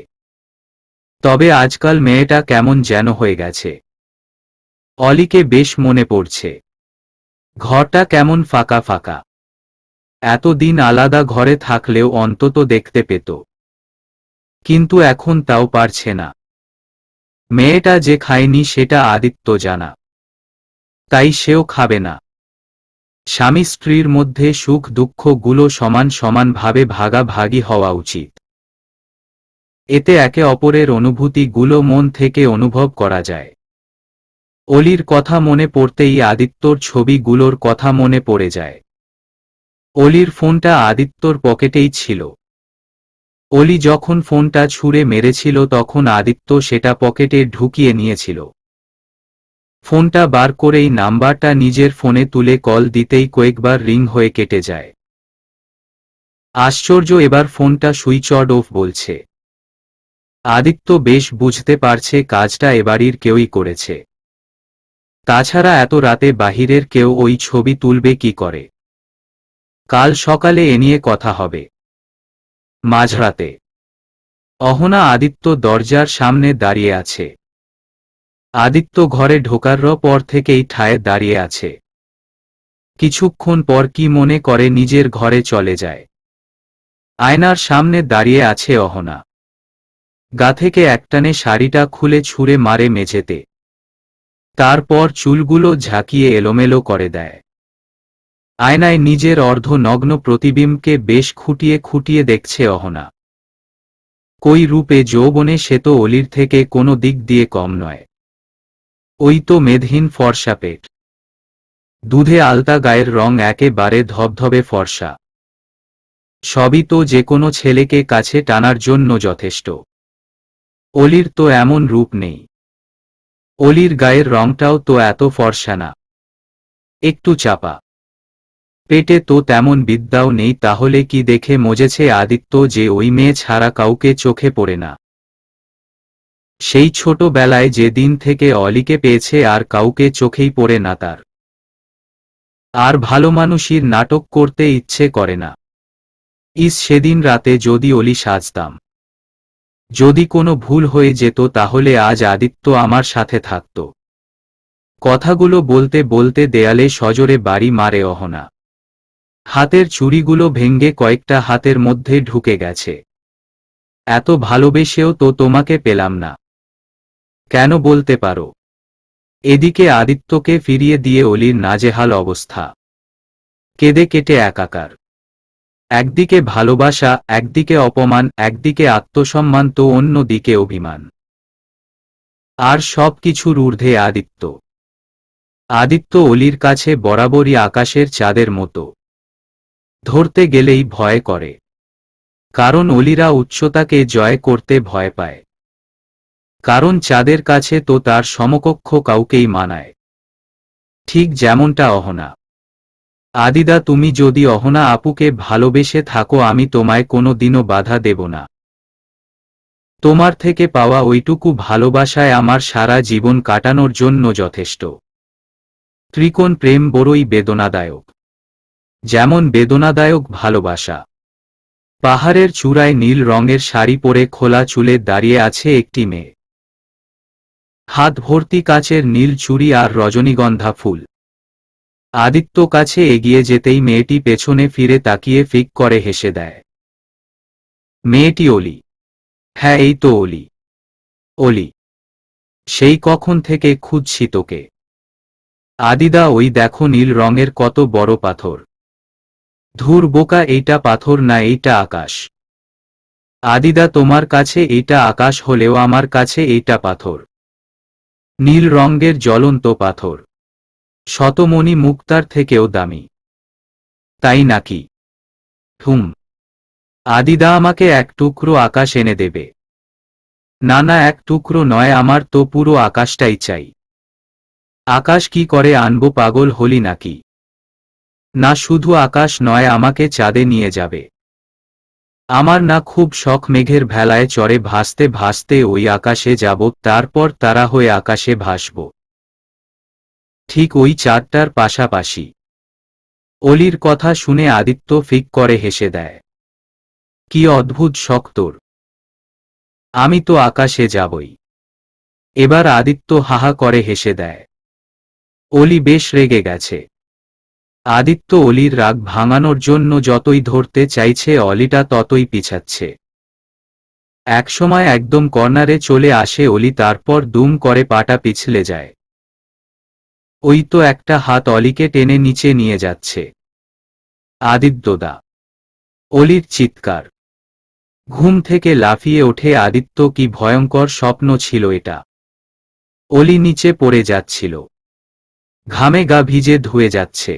Speaker 1: তবে আজকাল মেয়েটা কেমন যেন হয়ে গেছে। অলিকে বেশ মনে পড়ছে। ঘরটা কেমন ফাঁকা ফাঁকা। এতদিন আলাদা ঘরে থাকলেও অন্তত দেখতে পেত, কিন্তু এখন তাও পারছে না। মেয়েটা যে খায়নি সেটা আদিত্য জানা, তাই সেও খাবে না। স্বামী স্ত্রীর মধ্যে সুখ দুঃখগুলো সমান সমানভাবে ভাগাভাগি হওয়া উচিত। এতে একে অপরের অনুভূতিগুলো মন থেকে অনুভব করা যায়। অলির কথা মনে পড়তেই আদিত্যর ছবিগুলোর কথা মনে পড়ে যায়। অলির ফোনটা আদিত্যর পকেটেই ছিল। অলি যখন ফোনটা ছুঁড়ে মেরেছিল তখন আদিত্য সেটা পকেটে ঢুকিয়ে নিয়েছিল। ফোনটা বার করেই নাম্বারটা নিজের ফোনে তুলে কল দিতেই কয়েকবার রিং হয়ে কেটে যায়। আশ্চর্য, এবার ফোনটা সুইচ অফ বলছে। আদিত্য বেশ বুঝতে পারছে কাজটা এবাড়ির কেউই করেছে। তাছাড়া এত রাতে বাহিরের কেউ ওই ছবি তুলবে কি করে? কাল সকালে এ নিয়ে কথা হবে। মাঝরাতে অহনা আদিত্য দরজার সামনে দাঁড়িয়ে আছে। আদিত্য ঘরে ঢোকার পর থেকেই ঠায় দাঁড়িয়ে আছে। কিছুক্ষণ পর কি মনে করে নিজের ঘরে চলে যায়। আয়নার সামনে দাঁড়িয়ে আছে অহনা। গা থেকে একটানে শাড়িটা খুলে ছুঁড়ে মারে মেঝেতে। তারপর চুলগুলো ঝাঁকিয়ে এলোমেলো করে দেয়। আয়নায় নিজের অর্ধনগ্ন প্রতিবিম্বকে বেশ খুঁটিয়ে খুঁটিয়ে দেখছে অহনা। কই রূপে যৌবনে সে তো অলির থেকে কোনো দিক দিয়ে কম নয়। ওই তো মেদহীন ফর্সা পেট, দুধে আলতা গায়ের রং একেবারে ধবধবে ফর্সা। সবই তো যে কোনো ছেলেকে কাছে টানার জন্য যথেষ্ট। অলির তো এমন রূপ নেই। অলির গায়ের রংটাও তো এত ফর্সা না, একটু চাপা। পেটে তো তেমন বিদ্যাও নেই, তাহলে কি দেখে মজেছে আদিত্য যে ওই মেয়ে ছাড়া কাউকে চোখে পড়ে না? সেই ছোটবেলায় যে দিন থেকে অলিকে পেয়েছে আর কাউকে চোখেই পড়ে না তার। আর ভালো মানুষের নাটক করতে ইচ্ছে করে না। সেদিন রাতে যদি অলি সাজতাম, যদি কোনো ভুল হয়ে যেত তাহলে আজ আদিত্য আমার সাথে থাকত। কথাগুলো বলতে বলতে দেয়ালে সজোরে বাড়ি মারে অহনা। হাতের চুড়িগুলো ভেঙ্গে কয়েকটা হাতের মধ্যে ঢুকে গেছে। এত ভালোবেসেও তো তোমাকে পেলাম না, কেন বলতে পারো? এদিকে আদিত্যকে ফিরিয়ে দিয়ে অলির নাজেহাল অবস্থা। কেঁদে কেটে একাকার। একদিকে ভালোবাসা, একদিকে অপমান, একদিকে আত্মসম্মান তো অন্য দিকে অভিমান। আর সব কিছুর ঊর্ধ্বে আদিত্য। আদিত্য অলির কাছে বরাবরই আকাশের চাঁদের মতো। ধরতে গেলেই ভয় করে, কারণ অলিরা উচ্চতাকে জয় করতে ভয় পায়। কারণ চাঁদের কাছে তো তার সমকক্ষ কাউকেই মানায়। ঠিক যেমনটা অহনা। আদিদা, তুমি যদি অহনা আপুকে ভালোবেসে থাকো আমি তোমায় কোনো দিনও বাধা দেব না। তোমার থেকে পাওয়া ওইটুকু ভালোবাসায় আমার সারা জীবন কাটানোর জন্য যথেষ্ট। ত্রিকোণ প্রেম বড়ই বেদনাদায়ক, যেমন বেদনাদায়ক ভালোবাসা। পাহাড়ের চূড়ায় নীল রঙের শাড়ি পরে খোলা চুলে দাঁড়িয়ে আছে একটি মেয়ে। হাত ভর্তি কাচের নীল চুড়ি আর রজনীগন্ধা ফুল। আদিত্য কাছে এগিয়ে যেতেই মেয়েটি পেছনে ফিরে তাকিয়ে ফিক করে হেসে দেয়। মেয়েটি অলি। হ্যাঁ, এই তো অলি। অলি, সেই কখন থেকে খুঁজছি তোকে। আদিদা, ওই দেখো নীল রঙের কত বড় পাথর। ধুর বোকা, এইটা পাথর না, এইটা আকাশ। আদিদা, তোমার কাছে এইটা আকাশ হলেও আমার কাছে এইটা পাথর। নীল রঙের জ্বলন্ত পাথর, শতমণি মুক্তার থেকেও দামি। তাই নাকি? হুম। আদিদা, আমাকে এক টুকরো আকাশ এনে দেবে? না না, এক টুকরো নয়, আমার তো পুরো আকাশটাই চাই। আকাশ কি করে আনবো, পাগল হলি নাকি? না, শুধু আকাশ নয়, আমাকে চাঁদে নিয়ে যাবে। আমার না খুব শখ মেঘের ভেলায় চড়ে ভাসতে ভাসতে ওই আকাশে যাব, তারপর তারা হয়ে আকাশে ভাসব, ঠিক ওই চাঁদটার পাশাপাশি। অলির কথা শুনে আদিত্য ফিক করে হেসে দেয়। কি অদ্ভুত শখ তোর! আমি তো আকাশে যাবই। এবার আদিত্য হাহা করে হেসে দেয়। অলি বেশ রেগে গেছে। আদিত্য অলির রাগ ভাঙানোর জন্য যতই ধরতে চাইছে অলিটা ততই পিছাচ্ছে। একসময় একদম কর্নারে চলে আসে অলি, তারপর দুম করে পাটা পিছলে যায়। ওই তো একটা হাত অলিকে টেনে নিচে নিয়ে যাচ্ছে। আদিত্যদা! অলির চিৎকার। ঘুম থেকে লাফিয়ে ওঠে আদিত্য, কি ভয়ঙ্কর স্বপ্ন ছিল এটা! অলি নিচে পড়ে যাচ্ছিল। ঘামে গা ভিজে ধুয়ে যাচ্ছে।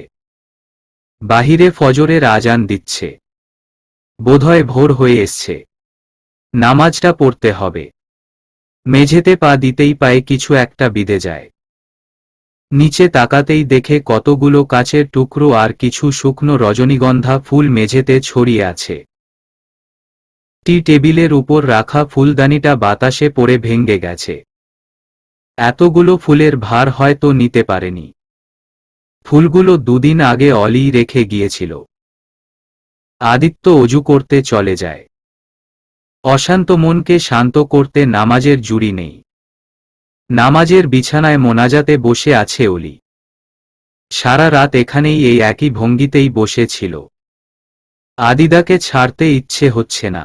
Speaker 1: বাহিরে ফজরের আজান দিচ্ছে। বোধহয় ভোর হয়ে এসছে। নামাজটা পড়তে হবে। মেঝেতে পা দিতেই পায়ে কিছু একটা বিঁধে যায়। নিচে তাকাতেই দেখে কতগুলো কাচের টুকরো আর কিছু শুকনো রজনীগন্ধা ফুল মেঝেতে ছড়িয়ে আছে। টি টেবিলের উপর রাখা ফুলদানিটা বাতাসে পড়ে ভেঙে গেছে। এতগুলো ফুলের ভার হয়তো নিতে পারেনি। ফুলগুলো দুদিন আগে অলি রেখে গিয়েছিল। আদিত্য অজু করতে চলে যায়। অশান্ত মনকে শান্ত করতে নামাজের জুড়ি নেই। নামাজের বিছানায় মোনাজাতে বসে আছে অলি। সারা রাত এখানেই এই একই ভঙ্গিতেই বসে ছিল। আদিদাকে ছাড়তে ইচ্ছে হচ্ছে না,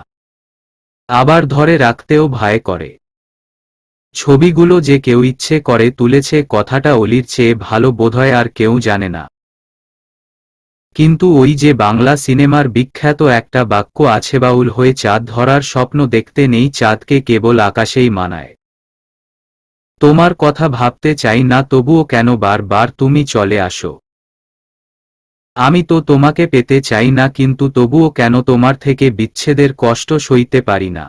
Speaker 1: আবার ধরে রাখতেও ভয় করে। ছবিগুলো যে কেউ ইচ্ছে করে তুলেছে কথাটা অলির চেয়ে ভালো বোধহয় আর কেউ জানে না। কিন্তু ওই যে বাংলা সিনেমার বিখ্যাত একটা বাক্য আছে, বাউল হয়ে চাঁদ ধরার স্বপ্ন দেখতে নেই, চাঁদকে কেবল আকাশেই মানায়। তোমার কথা ভাবতে চাই না, তবুও কেন বারবার তুমি চলে আসো? আমি তো তোমাকে পেতে চাই না, কিন্তু তবুও কেন তোমার থেকে বিচ্ছেদের কষ্ট সইতে পারি না?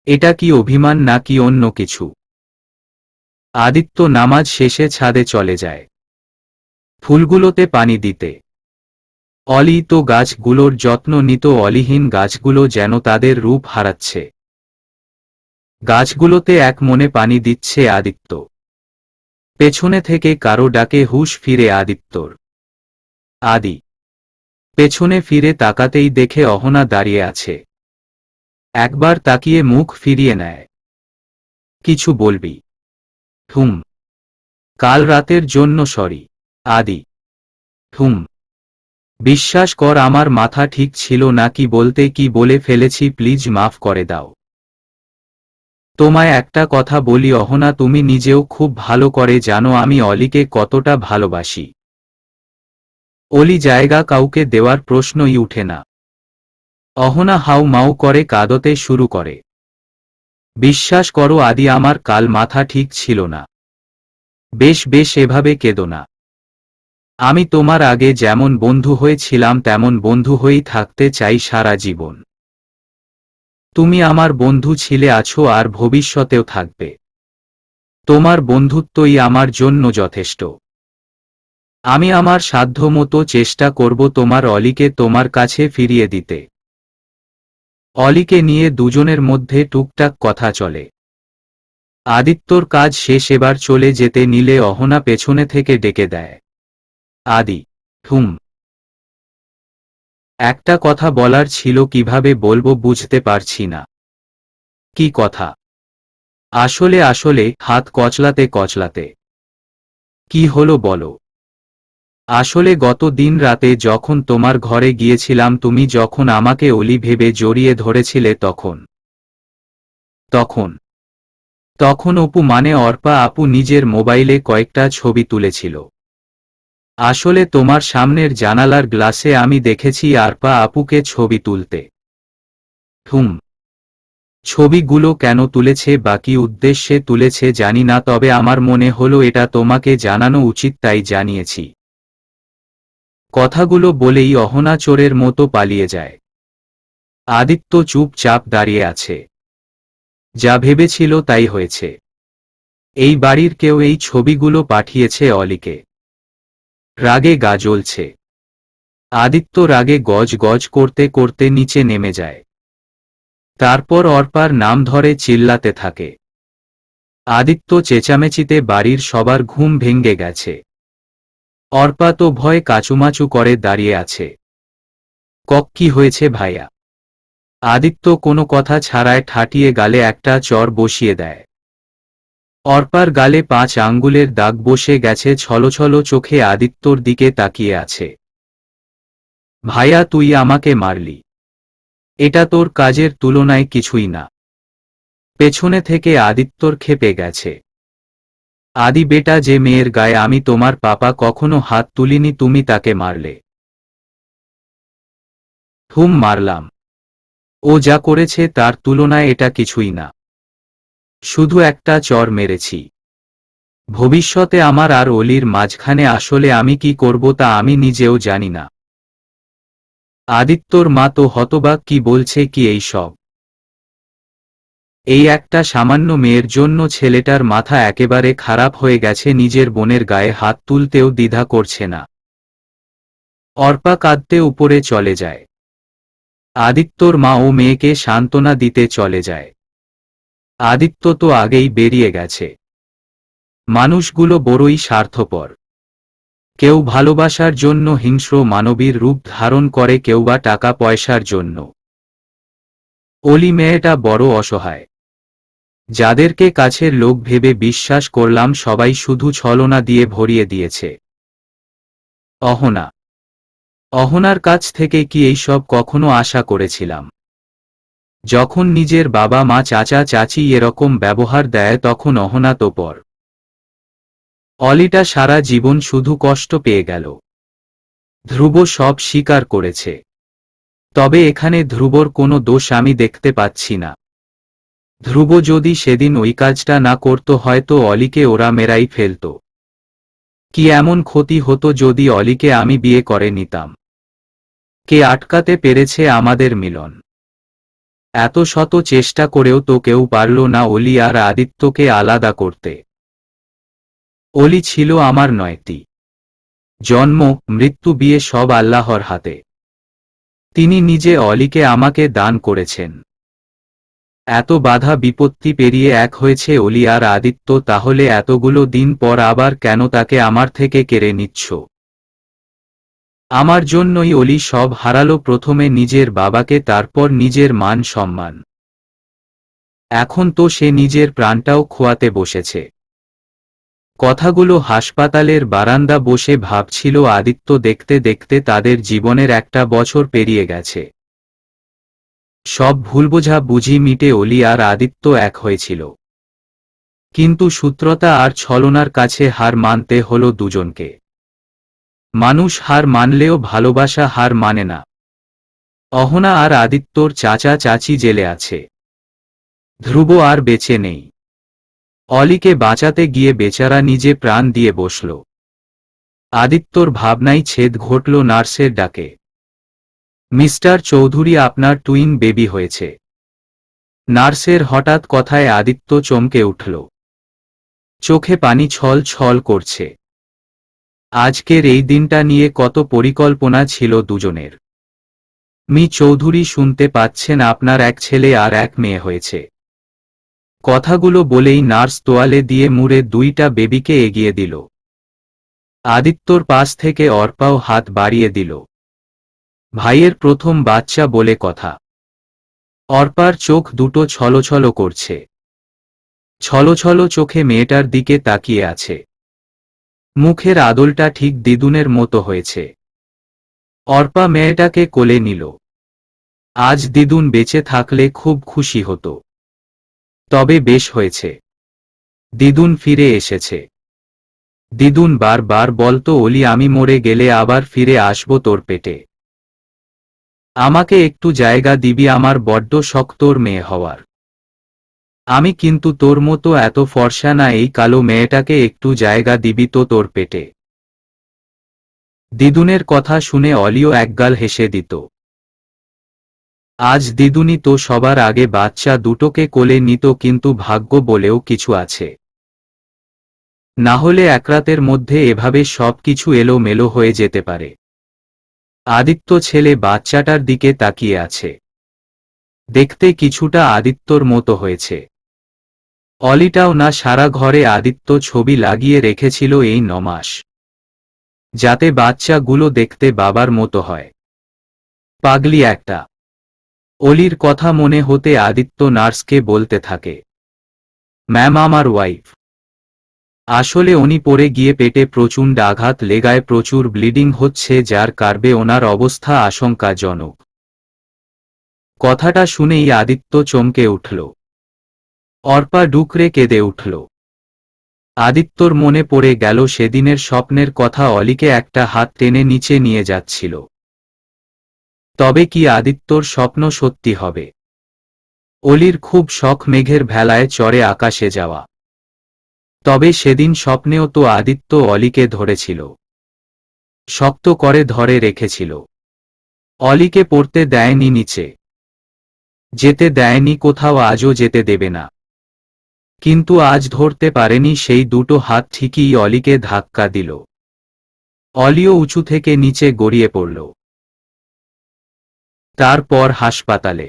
Speaker 1: এটা কি অভিমান নাকি অন্য কিছু? আদিত্য নামাজ শেষে ছাদে চলে যায় ফুলগুলোতে পানি দিতে। অলি তো গাছগুলোর যত্ন নিত, অলিহীন গাছগুলো যেন তাদের রূপ হারাচ্ছে। গাছগুলোতে এক মনে পানি দিচ্ছে আদিত্য। পেছনে থেকে কারো ডাকে হুঁশ ফিরে আদিত্যর। আদি! পেছনে ফিরে তাকাতেই দেখে অহনা দাঁড়িয়ে আছে। একবার তাকিয়ে মুখ ফিরিয়ে নেয়। কিছু বলবি? হুম। কাল রাতের জন্য সরি। আদি! হুম। বিশ্বাস কর, আমার মাথা ঠিক ছিল না, কি বলতে কি বলে ফেলেছি, প্লিজ মাফ করে দাও। তোমায় একটা কথা বলি অহনা, তুমি নিজেও খুব ভালো করে জানো আমি অলিকে কতটা ভালোবাসি। অলি জায়গা কাউকে দেওয়ার প্রশ্নই উঠে না। অহনা হাউ মাউ করে কাঁদতে শুরু করে। বিশ্বাস করো আদি, আমার কাল মাথা ঠিক ছিল না। বেশ বেশ, এভাবে কেঁদো না। আমি তোমার আগে যেমন বন্ধু হয়েছিলাম তেমন বন্ধু হয়েই থাকতে চাই সারা জীবন। তুমি আমার বন্ধু ছিলে, আছো আর ভবিষ্যতেও থাকবে। তোমার বন্ধুত্বই আমার জন্য যথেষ্ট। আমি আমার সাধ্যমতো চেষ্টা করব তোমার অলিকে তোমার কাছে ফিরিয়ে দিতে। অলিকে নিয়ে দুজনের মধ্যে টুকটাক কথা চলে। আদিত্যর কাজ শেষ, এবার চলে যেতে নিলে অহনা পেছনে থেকে ডেকে দেয়। আদি! হুম। একটা কথা বলার ছিল, কিভাবে বলবো বুঝতে পারছি না। কি কথা? আসলে হাত কচলাতে কচলাতে। কি হলো বলো। আসলে গত দিন রাতে যখন তোমার ঘরে গিয়েছিলাম, তুমি যখন আমাকে অলি ভেবে জড়িয়ে ধরেছিলে, তখন তখন অপু মানে অর্পা আপু নিজের মোবাইলে কয়েকটা ছবি তুলেছিল। আসলে তোমার সামনের জানালার গ্লাসে আমি দেখেছি অর্পা আপুকে ছবি তুলতে। হুম। ছবিগুলো কেন তুলেছে বা কী উদ্দেশ্যে তুলেছে জানি না, তবে আমার মনে হলো এটা তোমাকে জানানো উচিত, তাই জানিয়েছি। কথাগুলো বলেই অহনা চোরের মতো পালিয়ে যায়। আদিত্য চুপচাপ দাঁড়িয়ে আছে। যা ভেবেছিল তাই হয়েছে। এই বাড়ির কেউ এই ছবিগুলো পাঠিয়েছে অলিকে। রাগে গা জ্বলছে। আদিত্য রাগে গজ গজ করতে করতে নিচে নেমে যায়। তারপর অর্পার নাম ধরে চিল্লাতে থাকে। আদিত্য চেঁচামেচিতে বাড়ির সবার ঘুম ভেঙে গেছে। অর্পা তো ভয়ে কাচুমাচু করে দাঁড়িয়ে আছে। কি হয়েছে ভাইয়া? আদিত্য কোনো কথা ছাড়ায় ঠাটিয়ে গালে একটা চর বসিয়ে দেয়। অর্পার গালে 5 আঙ্গুলের দাগ বসে গেছে, ছলছল চোখে আদিত্যর দিকে তাকিয়ে আছে। ভাইয়া, তুই আমাকে মারলি। এটা তোর কাজের তুলনায় কিছুই না। পেছনে থেকে আদিত্যর ক্ষেপে গেছে। আদি বেটা, যে মেয়ের গায়ে আমি তোমার পাপা কখনো হাত তুলিনি, তুমি তাকে মারলে। মারলাম। ও যা করেছে তার তুলনায় এটা কিছুই না। শুধু একটা চর মেরেছি। ভবিষ্যতে আমার আর অলির মাঝখানে আসলে আমি কি করব তা আমি নিজেও জানি না। আদিত্যর মা তো হতবাক, কি বলছে কি এই সব? এই একটা সামান্য মেয়ের জন্য ছেলেটার মাথা একেবারে খারাপ হয়ে গেছে, নিজের বোনের গায়ে হাত তুলতেও দ্বিধা করছে না। অর্পা কাঁদতে উপরে চলে যায়। আদিত্যর মা ও মেয়েকে সান্ত্বনা দিতে চলে যায়। আদিত্য তো আগেই বেরিয়ে গেছে। মানুষগুলো বড়ই স্বার্থপর। কেউ ভালোবাসার জন্য হিংস্র মানবীর রূপ ধারণ করে, কেউ বা টাকা পয়সার জন্য। অলি মেয়েটা বড় অসহায়। যাদেরকে কাছের লোক ভেবে বিশ্বাস করলাম, সবাই শুধু ছলনা দিয়ে ভরিয়ে দিয়েছে। অহনার কাছ থেকে কি এই সব কখনো আশা করেছিলাম? যখন নিজের বাবা মা চাচা চাচি এরকম ব্যবহার দেয়, তখন অহনা তো পর। অলিটা সারা জীবন শুধু কষ্ট পেয়ে গেল। ধ্রুব সব স্বীকার করেছে। তবে এখানে ধ্রুবর কোনো দোষ আমি দেখতে পাচ্ছি না। ধ্রুব যদি সেদিন ওই কাজটা না করত, হয়তো অলিকে ওরা মেরাই ফেলত। কি এমন ক্ষতি হতো যদি অলিকে আমি বিয়ে করে নিতাম? কে আটকাতে পেরেছে আমাদের মিলন? এত শত চেষ্টা করেও তো কেউ পারল না অলি আর আদিত্যকে আলাদা করতে। অলি ছিল আমার নয়টি। জন্ম, মৃত্যু, বিয়ে সব আল্লাহর হাতে। তিনি নিজে অলিকে আমাকে দান করেছেন। এত বাধা বিপত্তি পেরিয়ে এক হয়েছে অলি আর আদিত্য, তাহলে এতগুলো দিন পর আবার কেন তাকে আমার থেকে কেড়ে নিচ্ছ? আমার জন্যই অলি সব হারালো, প্রথমে নিজের বাবাকে, তারপর নিজের মান সম্মান। এখন তো সে নিজের প্রাণটাও খোয়াতে বসেছে। কথাগুলো হাসপাতালের বারান্দা বসে ভাবছিল আদিত্য। দেখতে দেখতে তাদের জীবনের একটা বছর পেরিয়ে গেছে। সব ভুলবোঝা বুঝি মিটে অলি আর আদিত্য এক হয়েছিল। কিন্তু সূত্রতা আর ছলনার কাছে হার মানতে হলো দুজনকে। মানুষ হার মানলেও ভালোবাসা হার মানে না। অহনা আর আদিত্যর চাচা চাচি জেলে আছে। ধ্রুব আর বেঁচে নেই। অলিকে বাঁচাতে গিয়ে বেচারা নিজে প্রাণ দিয়ে বসল। আদিত্যর ভাবনায় ছেদ ঘটল নার্সের ডাকে। মিস্টার চৌধুরী, আপনার টুইন বেবি হয়েছে। নার্সের হঠাৎ কথায় আদিত্য চমকে উঠল। চোখে পানি ছল ছল করছে। আজকের এই দিনটা নিয়ে কত পরিকল্পনা ছিল দুজনের। মি চৌধুরী, শুনতে পাচ্ছেন, আপনার এক ছেলে আর এক মেয়ে হয়েছে। কথাগুলো বলেই নার্স তোয়ালে দিয়ে মুড়ে 2টা বেবিকে এগিয়ে দিল। আদিত্যর পাশ থেকে অর্পাও হাত বাড়িয়ে দিল। ভাইয়ের প্রথম বাচ্চা বলে কথা। অর্পার চোখ দুটো ছলছল করছে। ছলছল চোখে মেয়েটার দিকে তাকিয়ে আছে। মুখের আদলটা ঠিক দিদুনের মতো হয়েছে। অর্পা মেয়েটাকে কোলে নিল। আজ দিদুন বেঁচে থাকলে খুব খুশি হতো। তবে বেশ হয়েছে, দিদুন ফিরে এসেছে। দিদুন বারবার বলতো, অলি, আমি মরে গেলে আবার ফিরে আসবো তোর পেটে। আমাকে একটু জায়গা দিবি, আমার বড্ড শখ তোর মেয়ে হওয়ার। আমি কিন্তু তোর মতো এত ফর্সা না, এই কালো মেয়েটাকে একটু জায়গা দিবি তো তোর পেটে। দিদুনের কথা শুনে অলিও একগাল হেসে দিত। আজ দিদুনি তো সবার আগে বাচ্চা দুটোকে কোলে নিত, কিন্তু ভাগ্য বলেও কিছু আছে। না হলে এক রাতের মধ্যে এভাবে সব কিছু এলোমেলো হয়ে যেতে পারে। আদিত্য ছেলে বাচ্চাটার দিকে তাকিয়ে আছে। দেখতে কিছুটা আদিত্যর মতো হয়েছে। অলিটাও না সারা ঘরে আদিত্য ছবি লাগিয়ে রেখেছিল এই 9 মাস, যাতে বাচ্চাগুলো দেখতে বাবার মতো হয়। পাগলি একটা। অলির কথা মনে হতে আদিত্য নার্সকে বলতে থাকে, ম্যাম আমার ওয়াইফ। আসলে উনি পড়ে গিয়ে পেটে প্রচণ্ড আঘাত লেগায় প্রচুর ব্লিডিং হচ্ছে, যার কারণে ওনার অবস্থা আশঙ্কাজনক। কথাটা শুনেই আদিত্য চমকে উঠল। অর্পা ডুকরে কেঁদে উঠল। আদিত্যর মনে পড়ে গেল সেদিনের স্বপ্নের কথা, অলিকে একটা হাত টেনে নিচে নিয়ে যাচ্ছিল। তবে কি আদিত্যর স্বপ্ন সত্যি হবে? অলির খুব শখ মেঘের ভেলায় চড়ে আকাশে যাওয়া। তবে সেদিন স্বপ্নেও তো আদিত্য অলিকে ধরেছিল, শক্ত করে ধরে রেখেছিল। অলিকে পড়তে দেয়নি নিচে, যেতে দেয়নি কোথাও, আজও যেতে দেবে না। কিন্তু আজ ধরতে পারেনি সেই দুটো হাত ঠিকই অলিকে ধাক্কা দিল। অলিও উঁচু থেকে নিচে গড়িয়ে পড়ল। তারপর হাসপাতালে।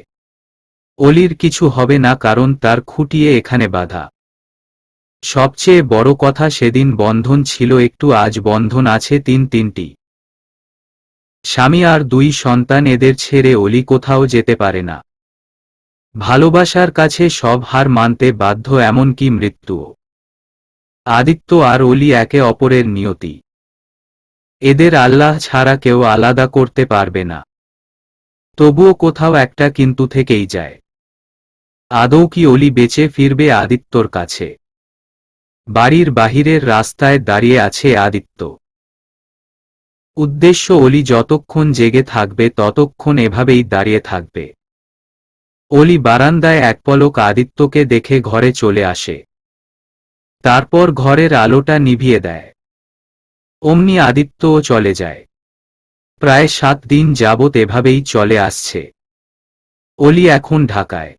Speaker 1: অলির কিছু হবে না, কারণ তার খুঁটিয়ে এখানে বাঁধা। সবচেয়ে বড় কথা, সেদিন বন্ধন ছিল একটু, আজ বন্ধন আছে তিনটি। স্বামী আর 2 সন্তান, এদের ছেড়ে অলি কোথাও যেতে পারে না। ভালোবাসার কাছে সব হার মানতে বাধ্য, এমনকি মৃত্যুও। আদিত্য আর অলি একে অপরের নিয়তি। এদের আল্লাহ ছাড়া কেউ আলাদা করতে পারবে না। তবুও কোথাও একটা কিন্তু থেকেই যায়। আদৌ কি অলি বেঁচে ফিরবে আদিত্যর কাছে? বাড়ির বাহিরের রাস্তায় দাঁড়িয়ে আছে আদিত্য। উদ্দেশ্য, অলি যতক্ষণ জেগে থাকবে ততক্ষণ এভাবেই দাঁড়িয়ে থাকবে। অলি বারান্দায় এক পলক আদিত্যকে দেখে ঘরে চলে আসে। তারপর ঘরের আলোটা নিভিয়ে দেয়। অমনি আদিত্যও চলে যায়। প্রায় 7 দিন যাবৎ এভাবেই চলে আসছে। অলি এখন ঢাকায়।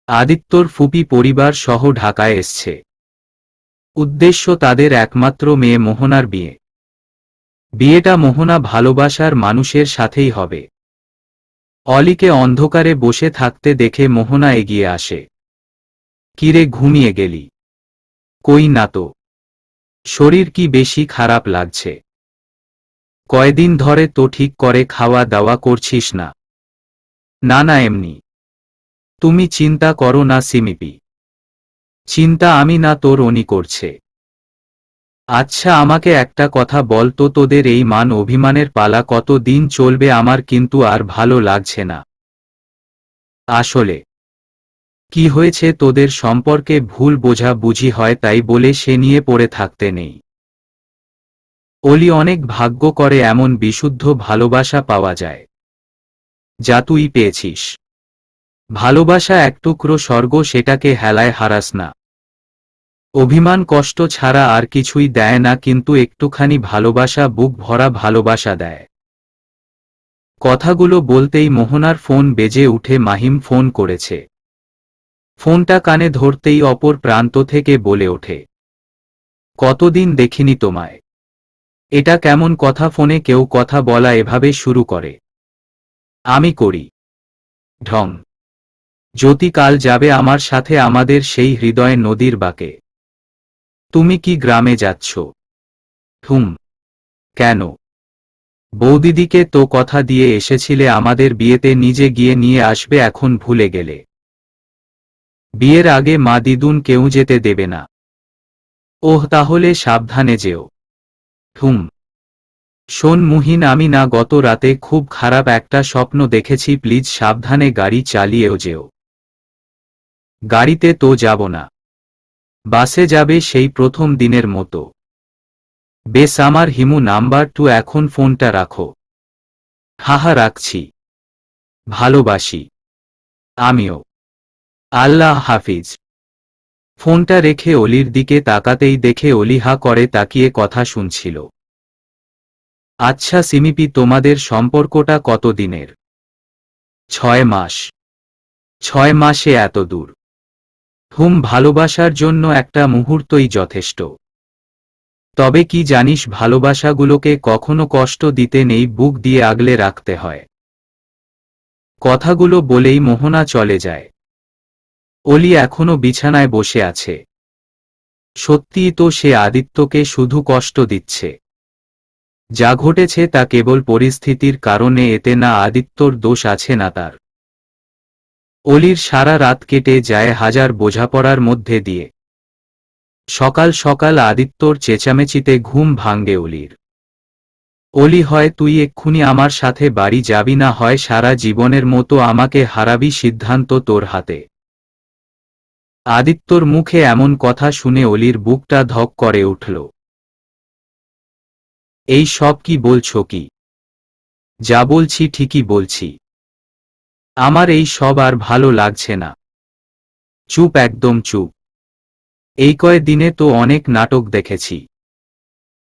Speaker 1: আদিত্যর ফুপি পরিবার সহ ঢাকায় এসছে। উদ্দেশ্য, তাদের একমাত্র মেয়ে মোহনার বিয়ে। বিয়েটা মোহনা ভালোবাসার মানুষের সাথেই হবে। অলিকে অন্ধকারে বসে থাকতে দেখে মোহনা এগিয়ে আসে। কিরে, ঘুমিয়ে গেলি? কই না তো। শরীর কি বেশি খারাপ লাগছে? কয়দিন ধরে তো ঠিক করে খাওয়া দাওয়া করছিস না। না না, এমনি। তুমি চিন্তা করো না সিমিপি। চিন্তা আমি না, তোর অনি করছে। আচ্ছা আমাকে একটা কথা বল তো, তোদের এই মান অভিমানের পালা কত দিন চলবে? আমার কিন্তু আর ভালো লাগছে না। আসলে কি হয়েছে, তোদের সম্পর্কে ভুল বোঝাবুঝি হয়, তাই বলে সে নিয়ে পড়ে থাকতে নেই। অলি অনেক ভাগ্য করে এমন বিশুদ্ধ ভালোবাসা পাওয়া যায়, যা তুই পেয়েছিস। ভালোবাসা এক টুকরো স্বর্গ, সেটাকে হেলায় হারাস না। অভিমান কষ্ট ছাড়া আর কিছুই দেয় না, কিন্তু একটুখানি ভালোবাসা, বুক ভরা ভালোবাসা দেয়। কথাগুলো বলতেই মোহনার ফোন বেজে উঠে। মাহিম ফোন করেছে। ফোনটা কানে ধরতেই অপর প্রান্ত থেকে বলে ওঠে, কতদিন দেখিনি তোমায়। এটা কেমন কথা, ফোনে কেউ কথা বলা এভাবে শুরু করে? আমি করি ঢং। জ্যোতি কাল যাবে আমার সাথে আমাদের সেই হৃদয় নদীর বাঁকে। তুমি কি গ্রামে যাচ্ছ? হুম। কেন? বৌদিদিকে তো কথা দিয়ে এসেছিলে আমাদের বিয়েতে নিজে গিয়ে নিয়ে আসবে, এখন ভুলে গেলে? বিয়ের আগে মা দিদুন কেউ যেতে দেবে না। ওহ, তাহলে সাবধানে যেও। হুম। শোন মুহিন, আমি না গত রাতে খুব খারাপ একটা স্বপ্ন দেখেছি, প্লিজ সাবধানে গাড়ি চালিয়েও যেও। গাড়িতে তো যাব না, বাসে যাবে সেই প্রথম দিনের মতো। বেশ আমার হিমু, নাম্বার 2, এখন ফোনটা রাখো। হাহা, রাখছি। ভালোবাসি। আমিও। আল্লাহ হাফিজ। ফোনটা রেখে অলির দিকে তাকাতেই দেখে অলি হা করে তাকিয়ে কথা শুনছিল। আচ্ছা সিমিপি, তোমাদের সম্পর্কটা কত দিনের? 6 মাস। 6 মাসে এত দূর? হুম, ভালোবাসার জন্য একটা মুহূর্তই যথেষ্ট। তবে কি জানিস, ভালোবাসাগুলোকে কখনো কষ্ট দিতে নেই, বুক দিয়ে আগলে রাখতে হয়। কথাগুলো বলেই মোহনা চলে যায়। অলি এখনো বিছানায় বসে আছে। সত্যিই তো সে আদিত্যকে শুধু কষ্ট দিচ্ছে। যা ঘটেছে তা কেবল পরিস্থিতির কারণে, এতে না আদিত্যর দোষ আছে না তার। অলির সারা রাত কেটে যায় হাজার বোঝাপড়ার মধ্যে দিয়ে। সকাল সকাল আদিত্যর চেঁচামেচিতে ঘুম ভাঙে অলির। অলি, হয় তুই এক্ষুনি আমার সাথে বাড়ি যাবি, না হয় সারা জীবনের মতো আমাকে হারাবি, সিদ্ধান্ত তোর হাতে। আদিত্যর মুখে এমন কথা শুনে অলির বুকটা ধক করে উঠল। এই সব কি বলছো কি? যা বলছি ঠিকই বলছি। আমার এই সব আর ভালো লাগছে না। চুপ, একদম চুপ। এই কয়েকদিনে তো অনেক নাটক দেখেছি।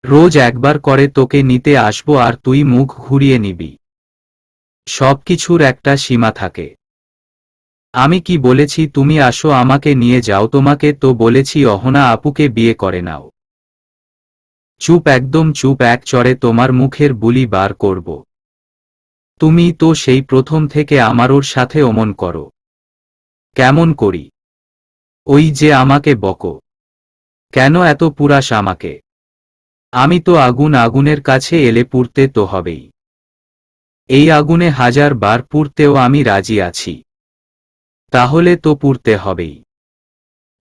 Speaker 1: রোজ একবার করে তোকে নিতে আসবো আর তুই মুখ ঘুরিয়ে নিবি। সবকিছুর একটা সীমা থাকে। আমি কি বলেছি তুমি আসো, আমাকে নিয়ে যাও? তোমাকে তো বলেছি অহনা আপুকে বিয়ে করে নাও। চুপ, একদম চুপ, এক চড়ে তোমার মুখের বুলি বার করব। তুমি তো সেই প্রথম থেকে আমার ওর সাথে অমন করো। কেমন করি? ওই যে আমাকে বকো। কেন এত পুরাস আমাকে? আমি তো আগুন, আগুনের কাছে এলে পুড়তে তো হবেই। এই আগুনে 1000 বার পুড়তেও আমি রাজি আছি। তাহলে তো পুড়তে হবেই।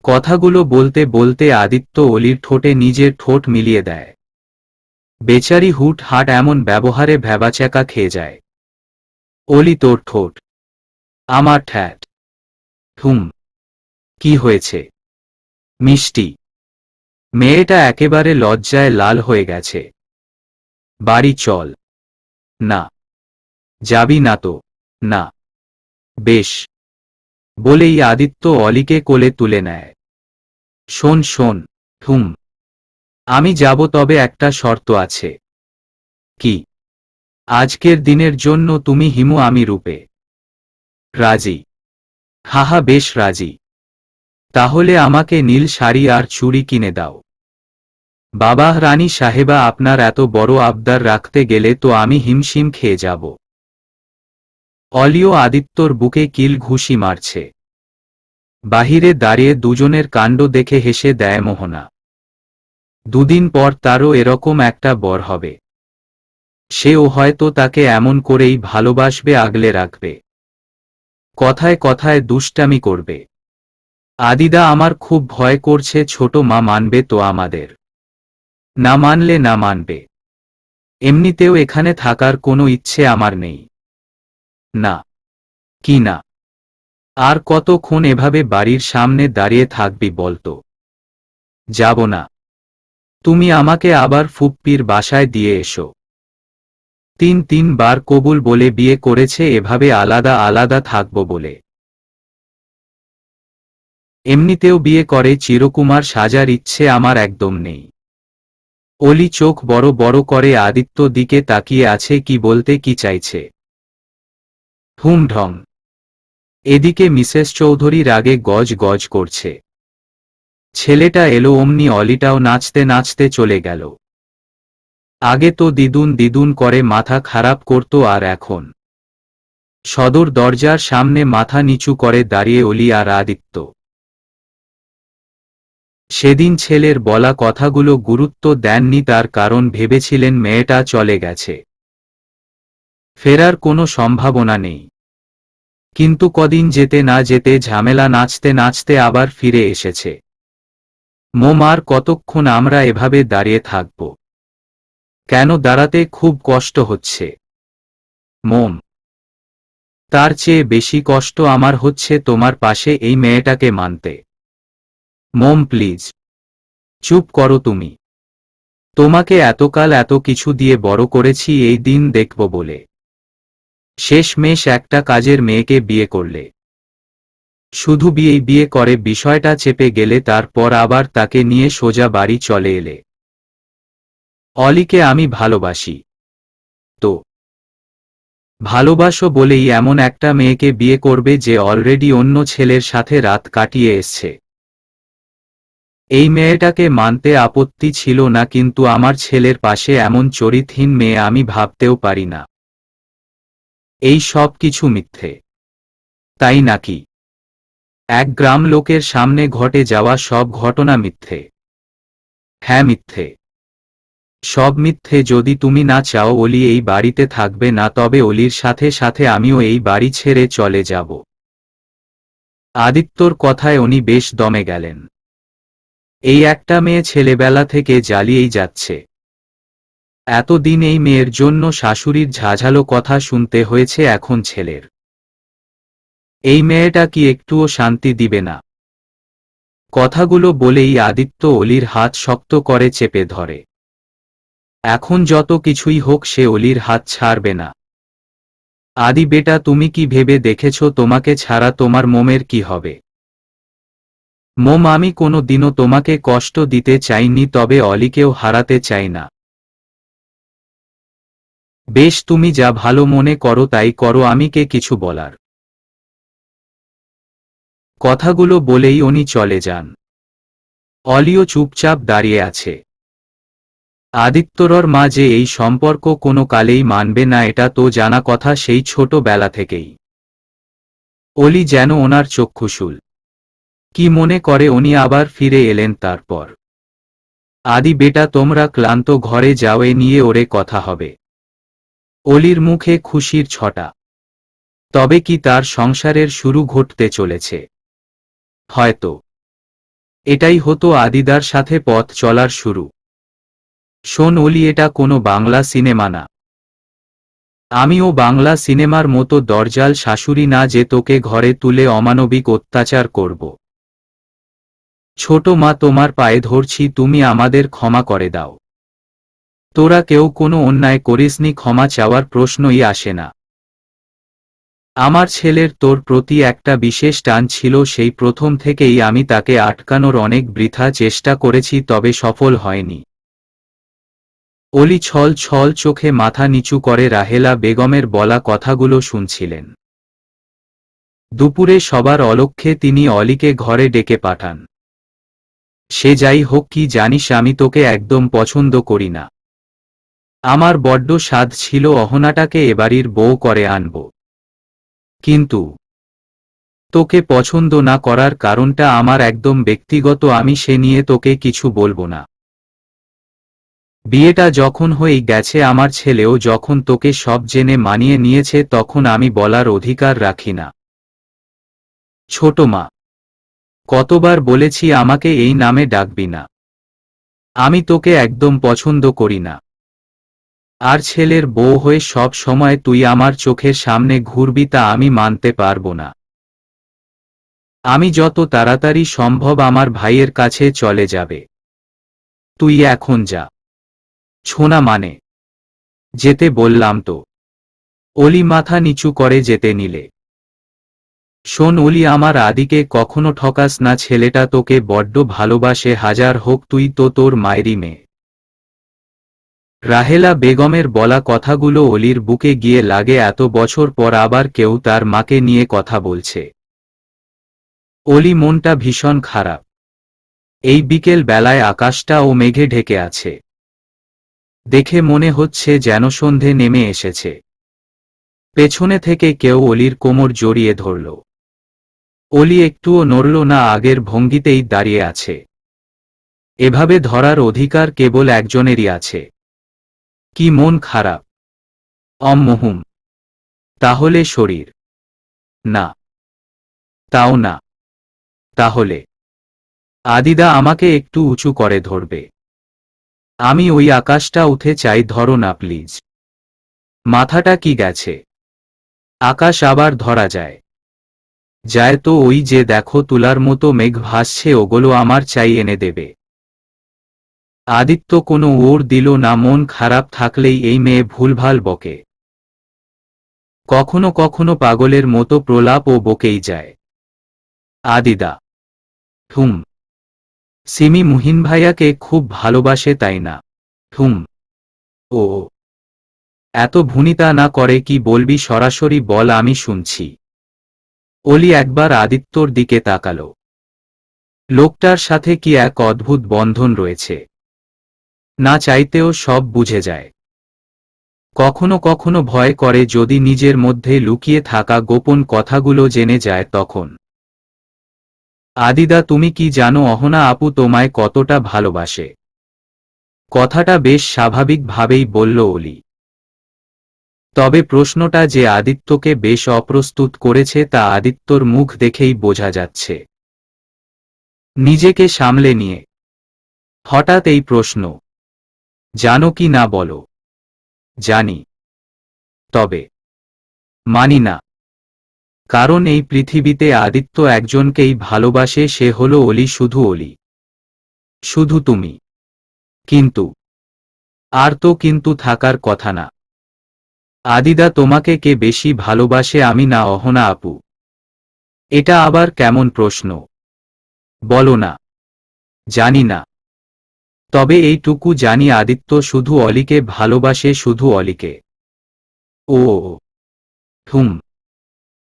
Speaker 1: কথাগুলো বলতে বলতে আদিত্য অলির ঠোঁটে নিজের ঠোঁট মিলিয়ে দেয়। বেচারি হুট হাট এমন ব্যবহারে ভ্যাবাচ্যাকা খেয়ে যায়। অলি, তোর ঠোঁট। আমার ঠ্যাট। হুম। কি হয়েছে? মিষ্টি। মেয়েটা একেবারে লজ্জায় লাল হয়ে গেছে। বাড়ি চল। না। যাবি না তো? না। বেশ। বলেই আদিত্য অলিকে কোলে তুলে নেয়। শোন শোন। হুম। আমি যাব, তবে একটা শর্ত আছে। কি? আজকের দিনের জন্য তুমি হিমু, আমি রূপে। রাজি? হাহা, বেশ রাজি। তাহলে আমাকে নীল শাড়ি আর চুড়ি কিনে দাও। বাবা, রানী সাহেবা, আপনার এত বড় আবদার রাখতে গেলে তো আমি হিমশিম খেয়ে যাব। অলিও আদিত্যর বুকে কিল ঘুষি মারছে। বাহিরে দাঁড়িয়ে দুজনের কাণ্ড দেখে হেসে দেয় মোহনা। দুদিন পর তারও এরকম একটা বর হবে। সেও হয়তো তাকে এমন করেই ভালোবাসবে, আগলে রাখবে। কথায় কথায় দুষ্টামি করবে। আদিদা, আমার খুব ভয় করছে, ছোট মা মানবে তো আমাদের? না মানলে না মানবে। এমনিতেও এখানে থাকার কোনো ইচ্ছে আমার নেই। না। কি না? আর কতক্ষণ এভাবে বাড়ির সামনে দাঁড়িয়ে থাকবি বলতো? যাব না। তুমি আমাকে আবার ফুপ্পির বাসায় দিয়ে এসো। 3 বার কবুল বলে বিয়ে করেছে, এভাবে আলাদা আলাদা থাকবো বলে? এমনিতেও বিয়ে করে চিরকুমার সাজার ইচ্ছে আমার একদম নেই। অলি চোখ বড় বড় করে আদিত্য দিকে তাকিয়ে আছে, কি বলতে কি চাইছে। হুম ঢং। এদিকে মিসেস চৌধুরী রাগে গজ গজ করছে। ছেলেটা এলো অমনি অলিটাও নাচতে নাচতে চলে গেল। আগে তো দিদুন দিদুন করে মাথা খারাপ করত, আর এখন সদর দরজার সামনে মাথা নিচু করে দাঁড়িয়ে অলি আর আদিত্য। সেদিন ছেলের বলা কথাগুলো গুরুত্ব দেননি, তার কারণ ভেবেছিলেন মেয়েটা চলে গেছে, ফেরার কোনো সম্ভাবনা নেই। কিন্তু কদিন যেতে না যেতে ঝামেলা নাচতে নাচতে আবার ফিরে এসেছে। মোম, আর কতক্ষণ আমরা এভাবে দাঁড়িয়ে থাকব? কেন দাঁড়াতে খুব কষ্ট হচ্ছে? মোম, তার চেয়ে বেশি কষ্ট আমার হচ্ছে তোমার পাশে এই মেয়েটাকে মানতে। মোম প্লিজ, চুপ করো তুমি। তোমাকে এতকাল এত কিছু দিয়ে বড় করেছি এই দিন দেখব বলে। শেষমেশ একটা কাজের মেয়েকে বিয়ে করলে। শুধু বিয়েই বিয়ে করে বিষয়টা চেপে গেলে, তারপর আবার তাকে নিয়ে সোজা বাড়ি চলে এলে। অলিকে আমি ভালোবাসি। তো ভালোবাসো বলেই এমন একটা মেয়েকে বিয়ে করবে যে অলরেডি অন্য ছেলের সাথে রাত কাটিয়ে এসছে? এই মেয়েটাকে মানতে আপত্তি ছিল না, কিন্তু আমার ছেলের পাশে এমন চরিত্রহীন মেয়ে আমি ভাবতেও পারি না। এই সব কিছু মিথ্যে, তাই নাকি? এক গ্রাম লোকের সামনে ঘটে যাওয়া সব ঘটনা মিথ্যে? হ্যাঁ, মিথ্যে, সব মিথ্যে। যদি তুমি না চাও অলি এই বাড়িতে থাকবে না, তবে অলির সাথে সাথে আমিও এই বাড়ি ছেড়ে চলে যাব। আদিত্যর কথায় উনি বেশ দমে গেলেন। এই একটা মেয়ে ছেলেবেলা থেকে জ্বালিয়েই যাচ্ছে। এতদিন এই মেয়ের জন্য শাশুড়ির ঝাঝালো কথা শুনতে হয়েছে, এখন ছেলের। এই মেয়েটা কি একটুও শান্তি দিবে না? কথাগুলো বলেই আদিত্য অলির হাত শক্ত করে চেপে ধরে। এখন যত কিছুই হোক সে অলির হাত ছাড়বে না। আদি বেটা, তুমি কি ভেবে দেখেছ তোমাকে ছাড়া তোমার মোমের কি হবে? মোম, আমি কোনো দিনও তোমাকে কষ্ট দিতে চাইনি, তবে অলিকেও হারাতে চাই না। বেশ, তুমি যা ভালো মনে করো তাই করো, আমি কে কিছু বলার? কথাগুলো বলেই উনি চলে যান। অলিও চুপচাপ দাঁড়িয়ে আছে। আদিত্যরর মা যে এই সম্পর্ক কোনো কালেই মানবে না, এটা তো জানা কথা সেই ছোটবেলা থেকেই। অলি যেন ওনার চক্ষুশূল। কি মনে করে উনি আবার ফিরে এলেন। তারপর, আদি বেটা, তোমরা ক্লান্ত, ঘরে যাও, এ নিয়ে ওরে কথা হবে। অলির মুখে খুশির ছটা। তবে কি তার সংসারের শুরু ঘটতে চলেছে? হয়তো এটাই হতো আদিদার সাথে পথ চলার শুরু। শোন অলি, এটা কোনো বাংলা সিনেমা না। আমিও বাংলা সিনেমার মতো দরজাল শাশুড়ি না যে তোকে ঘরে তুলে অমানবিক অত্যাচার করব। ছোট মা, তোমার পায়ে ধরছি, তুমি আমাদের ক্ষমা করে দাও। তোরা কেউ কোনো অন্যায় করিসনি, ক্ষমা চাওয়ার প্রশ্নই আসে না। আমার ছেলের তোর প্রতি একটা বিশেষ টান ছিল, সেই প্রথম থেকেই আমি তাকে আটকানোর অনেক বৃথা চেষ্টা করেছি, তবে সফল হয়নি। অলি ছল ছল চোখে মাথা নিচু করে রাহেলা বেগমের বলা কথাগুলো শুনছিলেন। দুপুরে সবার অলক্ষ্যে তিনি অলিকে ঘরে ডেকে পাঠান। সে যাই হোক, কি জানিস, আমি তোকে একদম পছন্দ করি না। আমার বড্ড সাধ ছিল অহনাটাকে এবাড়ির বউ করে আনব, কিন্তু তোকে পছন্দ না করার কারণটা আমার একদম ব্যক্তিগত, আমি সে নিয়ে তোকে কিছু বলবো না। বিয়েটা যখন হয়েই গেছে, আমার ছেলেও যখন তোকে সব জেনে মানিয়ে নিয়েছে, তখন আমি বলার অধিকার রাখি না। ছোট মা, কতবার বলেছি আমাকে এই নামে ডাকবি না। আমি তোকে একদম পছন্দ করি না। আর ছেলের বউ হয়ে সব সময় তুই আমার চোখের সামনে ঘুরবি, তা আমি মানতে পারবো না। আমি যত তাড়াতাড়ি সম্ভব আমার ভাইয়ের কাছে চলে যাবে। তুই এখন যা। ছোনা মানে? যেতে বললাম তো। অলি মাথা নিচু করে যেতে নিলে। শোন অলি, আমার আদিকে কখনো ঠকাস না, ছেলেটা তোকে বড্ড ভালোবাসে, হাজার হোক তুই তো তোর মায়েরই মেয়ে। রাহেলা বেগমের বলা কথাগুলো অলির বুকে গিয়ে লাগে। এত বছর পর আবার কেউ তার মাকে নিয়ে কথা বলছে। অলি মনটা ভীষণ খারাপ। এই বিকেল বেলায় আকাশটা ও মেঘে ঢেকে আছে। দেখে মনে হচ্ছে যেন সন্ধে নেমে এসেছে। পেছনে থেকে কেউ অলির কোমর জড়িয়ে ধরল। অলি একটুও নড়ল না, আগের ভঙ্গিতেই দাঁড়িয়ে আছে। এভাবে ধরার অধিকার কেবল একজনেরই আছে। কি মন খারাপ? অম্মহুম। তাহলে শরীর? না, তাও না। তাহলে আদিদা আমাকে একটু উঁচু করে ধরবে। আমি ওই আকাশটা উঠে চাই, ধরো না প্লিজ। মাথাটা কি গেছে? আকাশ আবার ধরা যায়? যায় তো, ওই যে দেখো তুলার মতো মেঘ ভাসছে, ওগুলো আমার চাই, এনে দেবে। আদিত্য কোনো ওর দিল না। মন খারাপ থাকলেই এই মেয়ে ভুলভাল বকে। কখনো কখনো পাগলের মতো প্রলাপ ও বকেই যায়। আদিদা। হুম। সিমি মুহিন ভাইয়াকে খুব ভালোবাসে তাই না? হুম। ও, এত ভুনিতা না করে, কি বলবি সরাসরি বল, আমি শুনছি। অলি একবার আদিত্যর দিকে তাকালো। লোকটার সাথে কি এক অদ্ভুত বন্ধন রয়েছে, না চাইতেও সব বুঝে যায়। কখনো কখনো ভয় করে যদি নিজের মধ্যে লুকিয়ে থাকা গোপন কথাগুলো জেনে যায় তখন। আদিদা, তুমি কি জানো অহনা আপু তোমায় কতটা ভালোবাসে? কথাটা বেশ স্বাভাবিকভাবেই বলল অলি। তবে প্রশ্নটা যে আদিত্যকে বেশ অপ্রস্তুত করেছে তা আদিত্যর মুখ দেখেই বোঝা যাচ্ছে। নিজেকে সামলে নিয়ে হঠাৎ এই প্রশ্ন, জানো কি না বলো। জানি, তবে মানি না। কারণ এই পৃথিবীতে আদিত্য একজনকেই ভালোবাসে, সে হলো অলি, শুধু অলি, শুধু তুমি। কিন্তু আর তো কিন্তু থাকার কথা না। আদিদা, তোমাকে কে বেশি ভালোবাসে, আমি না অহনা আপু? এটা আবার কেমন প্রশ্ন, বলো না। জানি না, তবে এইটুকু জানি আদিত্য শুধু অলিকে ভালোবাসে, শুধু অলিকে। ও হুম।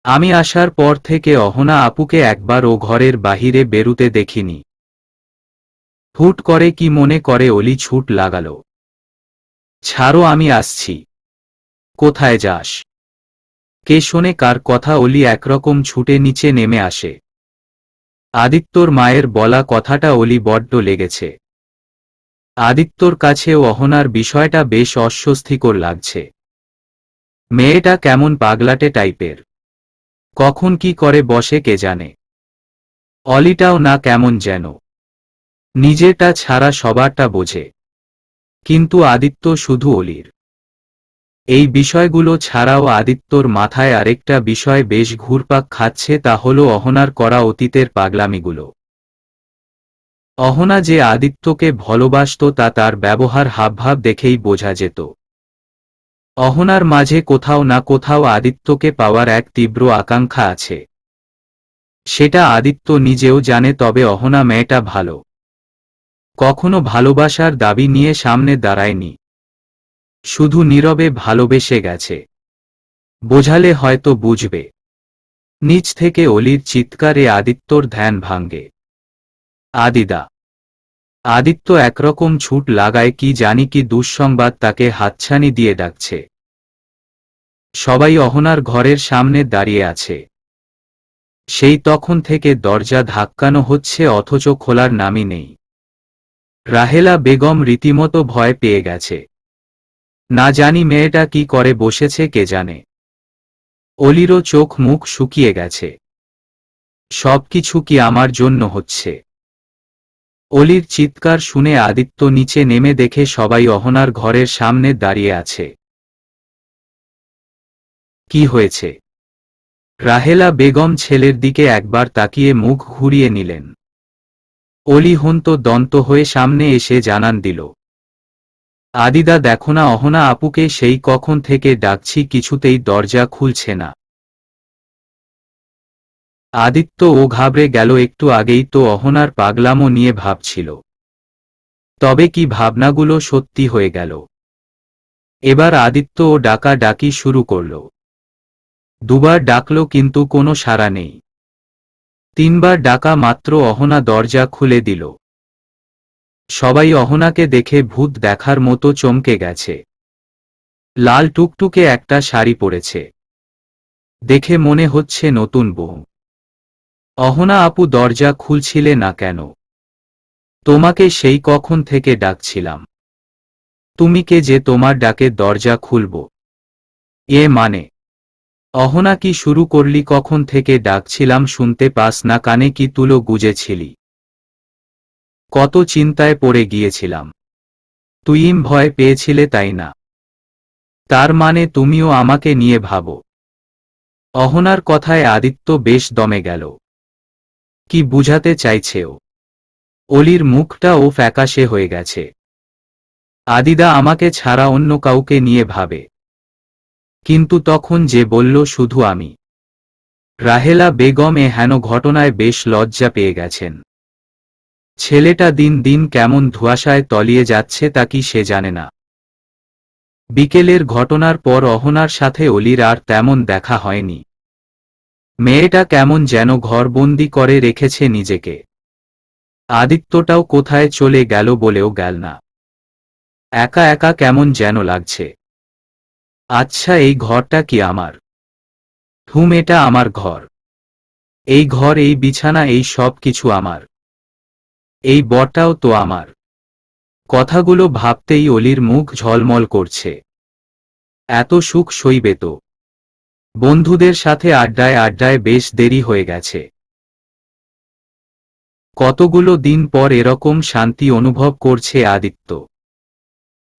Speaker 1: আমি আসার পর থেকে অহনা আপুকে একবার ও ঘরের বাহিরে বেরুতে দেখিনি। হুট করে কি মনে করে অলি ছুট লাগালো, ছাড়ো আমি আসছি। কোথায় যাস? কে শোনে কার কথা? অলি একরকম ছুটে নিচে নেমে আসে। আদিত্যর মায়ের বলা কথাটা অলি বড্ড লেগেছে। আদিত্যর কাছেও অহনার বিষয়টা বেশ অস্বস্তিকর লাগছে। মেয়েটা কেমন পাগলাটে টাইপের, কখন কি করে বসে কে জানে। অলিটাও না কেমন যেন নিজেরটা ছাড়া সবারটা বোঝে, কিন্তু আদিত্য শুধু অলির। এই বিষয়গুলো ছাড়াও আদিত্যর মাথায় আরেকটা বিষয় বেশ ঘুরপাক খাচ্ছে, তা হলো অহনার করা অতীতের পাগলামিগুলো। অহনা যে আদিত্যকে ভালোবাসত তা তার ব্যবহার হাবভাব দেখেই বোঝা যেত। অহনার মাঝে কোথাও না কোথাও আদিত্যকে পাওয়ার এক তীব্র আকাঙ্ক্ষা আছে। সেটা আদিত্য নিজেও জানে, তবে অহনা মেয়েটা ভালো, কখনো ভালোবাসার দাবি নিয়ে সামনে দাঁড়ায়নি, শুধু নীরবে ভালোবেসে গেছে। বোঝালে হয়তো বুঝবে। নিচ থেকে অলির চিৎকারে আদিত্যর ধ্যান ভাঙ্গে। আদিদা! আদিত্য একরকম ছুট লাগায়, কি জানি কি দুঃসংবাদ তাকে হাতছানি দিয়ে ডাকছে। সবাই অহনার ঘরের সামনে দাঁড়িয়ে আছে। সেই তখন থেকে দরজা ধাক্কানো হচ্ছে, অথচ খোলার নামই নেই। রাহেলা বেগম রীতিমতো ভয় পেয়ে গেছে। না জানি মেয়েটা কি করে বসেছে কে জানে। অলিরও চোখ মুখ শুকিয়ে গেছে। সবকিছু কি আমার জন্য হচ্ছে? অলির চিৎকার শুনে আদিত্য নিচে নেমে দেখে সবাই অহনার ঘরের সামনে দাঁড়িয়ে আছে। কি হয়েছে? রাহেলা বেগম ছেলের দিকে একবার তাকিয়ে মুখ ঘুরিয়ে নিলেন। অলি হন্ত দন্ত হয়ে সামনে এসে জানান দিল, আদিদা দেখো না, অহনা আপুকে সেই কখন থেকে ডাকছি, কিছুতেই দরজা খুলছে না। আদিত্য ও ঘাবড়ে গেল, একটু আগেই তো অহনার পাগলামো নিয়ে ভাবছিল। তবে কি ভাবনাগুলো সত্যি হয়ে গেল? এবার আদিত্য ও ডাকা ডাকি শুরু করল। দুবার ডাকল কিন্তু কোনো সাড়া নেই। তিনবার ডাকা মাত্র অহনা দরজা খুলে দিল। সবাই অহনাকে দেখে ভূত দেখার মতো চমকে গেছে। লাল টুকটুকে একটা শাড়ি পরেছে, দেখে মনে হচ্ছে নতুন বউ। অহনা আপু, দরজা খুলছিলে না কেন? তোমাকে সেই কখন থেকে ডাকছিলাম। তুমি কে যে তোমার ডাকে দরজা খুলব? এ মানে? অহনা, কি শুরু করলি? কখন থেকে ডাকছিলাম শুনতে পাস না? কানে কি তুলো গুজেছিলি? কত চিন্তায় পড়ে গিয়েছিলাম। তুইম ভয় পেয়েছিলে তাই না? তার মানে তুমিও আমাকে নিয়ে ভাবো? অহনার কথায় আদিত্য বেশ দমে গেল। কি বুঝাতে চাইছে ও? অলির মুখটা ও ফ্যাকাশে হয়ে গেছে। আদিদা আমাকে ছাড়া অন্য কাউকে নিয়ে ভাবে, কিন্তু তখন যে বলল শুধু আমি। রাহেলা বেগম হেন ঘটনায় বেশ লজ্জা পেয়ে গেছেন। ছেলেটা দিন দিন কেমন ধোঁয়াশায় তলিয়ে যাচ্ছে তা কি সে জানে না। বিকেলের ঘটনার পর অহনার সাথে অলির আর তেমন দেখা হয়নি। মেয়েটা কেমন যেন ঘরবন্দি করে রেখেছে নিজেকে। আদিত্যটাও কোথায় চলে গেল বলেও গেল না। একা একা কেমন যেন লাগছে। আচ্ছা, এই ঘরটা কি আমার? এটা আমার ঘর। এই ঘর, এই বিছানা, এই সব কিছু আমার। এই বরটাও তো আমার। কথাগুলো ভাবতেই অলির মুখ ঝলমল করছে। এত সুখ সইবে তো? বন্ধুদের সাথে আড্ডায় আড্ডায় বেশ দেরি হয়ে গেছে। কতগুলো দিন পর এরকম শান্তি অনুভব করছে আদিত্য।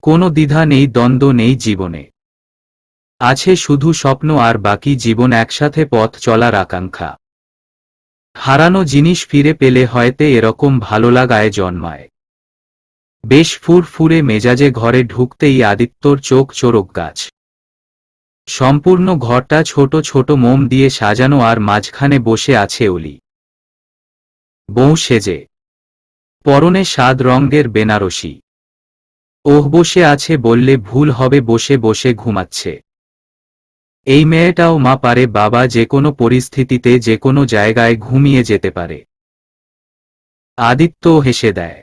Speaker 1: কোনো দ্বিধা নেই, দ্বন্দ্ব নেই জীবনে। আছে শুধু স্বপ্ন আর বাকি জীবন একসাথে পথ চলার আকাঙ্ক্ষা। হারানো জিনিস ফিরে পেলে হয়তো এরকম ভালো লাগায় জন্মায়। বেশ ফুরফুরে মেজাজে ঘরে ঢুকতেই আদিত্যর চোখ চোরক গাছ। সম্পূর্ণ ঘরটা ছোট ছোট মোম দিয়ে সাজানো, আর মাঝখানে বসে আছে অলি। বউ সেজে, পরনে 7 রঙের বেনারসি। ওহ, বসে আছে বললে ভুল হবে, বসে বসে ঘুমাচ্ছে। এই মেয়েটাও মা পারে বাবা, যে কোনো পরিস্থিতিতে যে কোনো জায়গায় ঘুমিয়ে যেতে পারে। আদিত্য হেসে দেয়।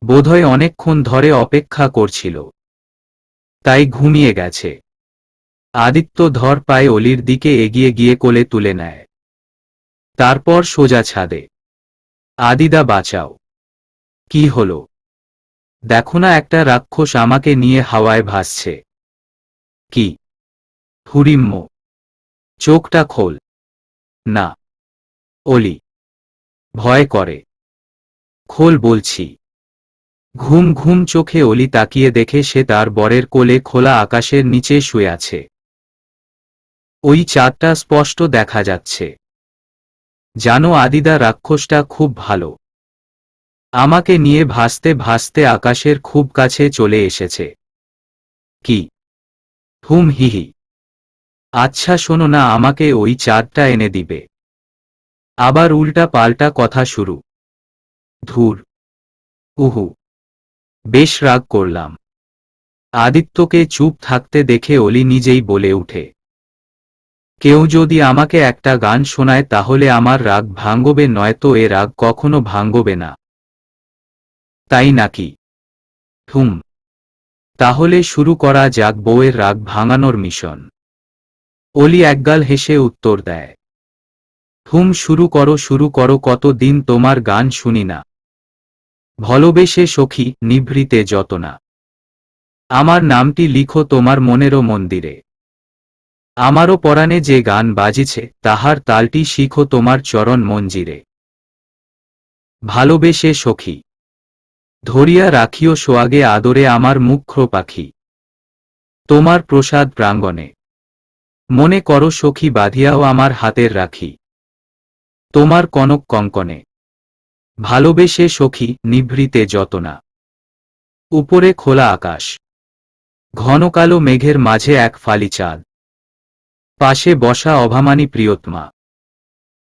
Speaker 1: বোধহয় অনেকক্ষণ ধরে অপেক্ষা করছিল, তাই ঘুমিয়ে গেছে। আদিত্য ধর পায়ে অলির দিকে এগিয়ে গিয়ে কোলে তুলে নেয়। তারপর সোজা ছাদে। আদিদা, বাঁচাও। কি হলো? দেখো না, একটা রাক্ষস আমাকে নিয়ে হাওয়ায় ভাসছে। কি? হুড়িম্ম, চোখটা খোল না। অলি ভয় করে। খোল বলছি। ঘুম ঘুম চোখে অলি তাকিয়ে দেখে সে তার বরের কোলে খোলা আকাশের নিচে শুয়ে আছে। ওই চাঁদটা স্পষ্ট দেখা যাচ্ছে। জানো আদিদা, রাক্ষসটা খুব ভালো। আমাকে নিয়ে ভাসতে ভাসতে আকাশের খুব কাছে চলে এসেছে। কি? হিহি। আচ্ছা শোনো না, আমাকে ওই চাঁদটা এনে দিবে। আবার উল্টা পাল্টা কথা শুরু। ধুর, উহু, বেশ রাগ করলাম। আদিত্যকে চুপ থাকতে দেখে অলি নিজেই বলে উঠে, কেউ যদি আমাকে একটা গান শোনায় তাহলে আমার রাগ ভাঙবে, নয়তো এ রাগ কখনো ভাঙবে না। তাই নাকি? হুম, তাহলে শুরু করা যাক বউয়ের রাগ ভাঙানোর মিশন। অলি একগাল হেসে উত্তর দেয়, শুরু করো, কত দিন তোমার গান শুনি না। ভালোবেসে সখী, নিভৃতে যতনা। আমার নামটি লিখো তোমার মনেরও মন্দিরে। আমারও পরাণে যে গান বাজিছে, তাহার তালটি শিখো তোমার চরণ মঞ্জিরে। ভালোবেসে সখী, ধরিয়া রাখিও সোয়াগে আদরে আমার মুখ্য পাখি। তোমার প্রসাদ প্রাঙ্গণে মনে করো সখী, বাঁধিয়াও আমার হাতের রাখি। তোমার কনক কঙ্কনে ভালোবেসে সখী, নিভৃতে যতনা। উপরে খোলা আকাশ, ঘন কালো মেঘের মাঝে এক ফালি চাঁদ। পাশে বসা অভামানী প্রিয়তমা।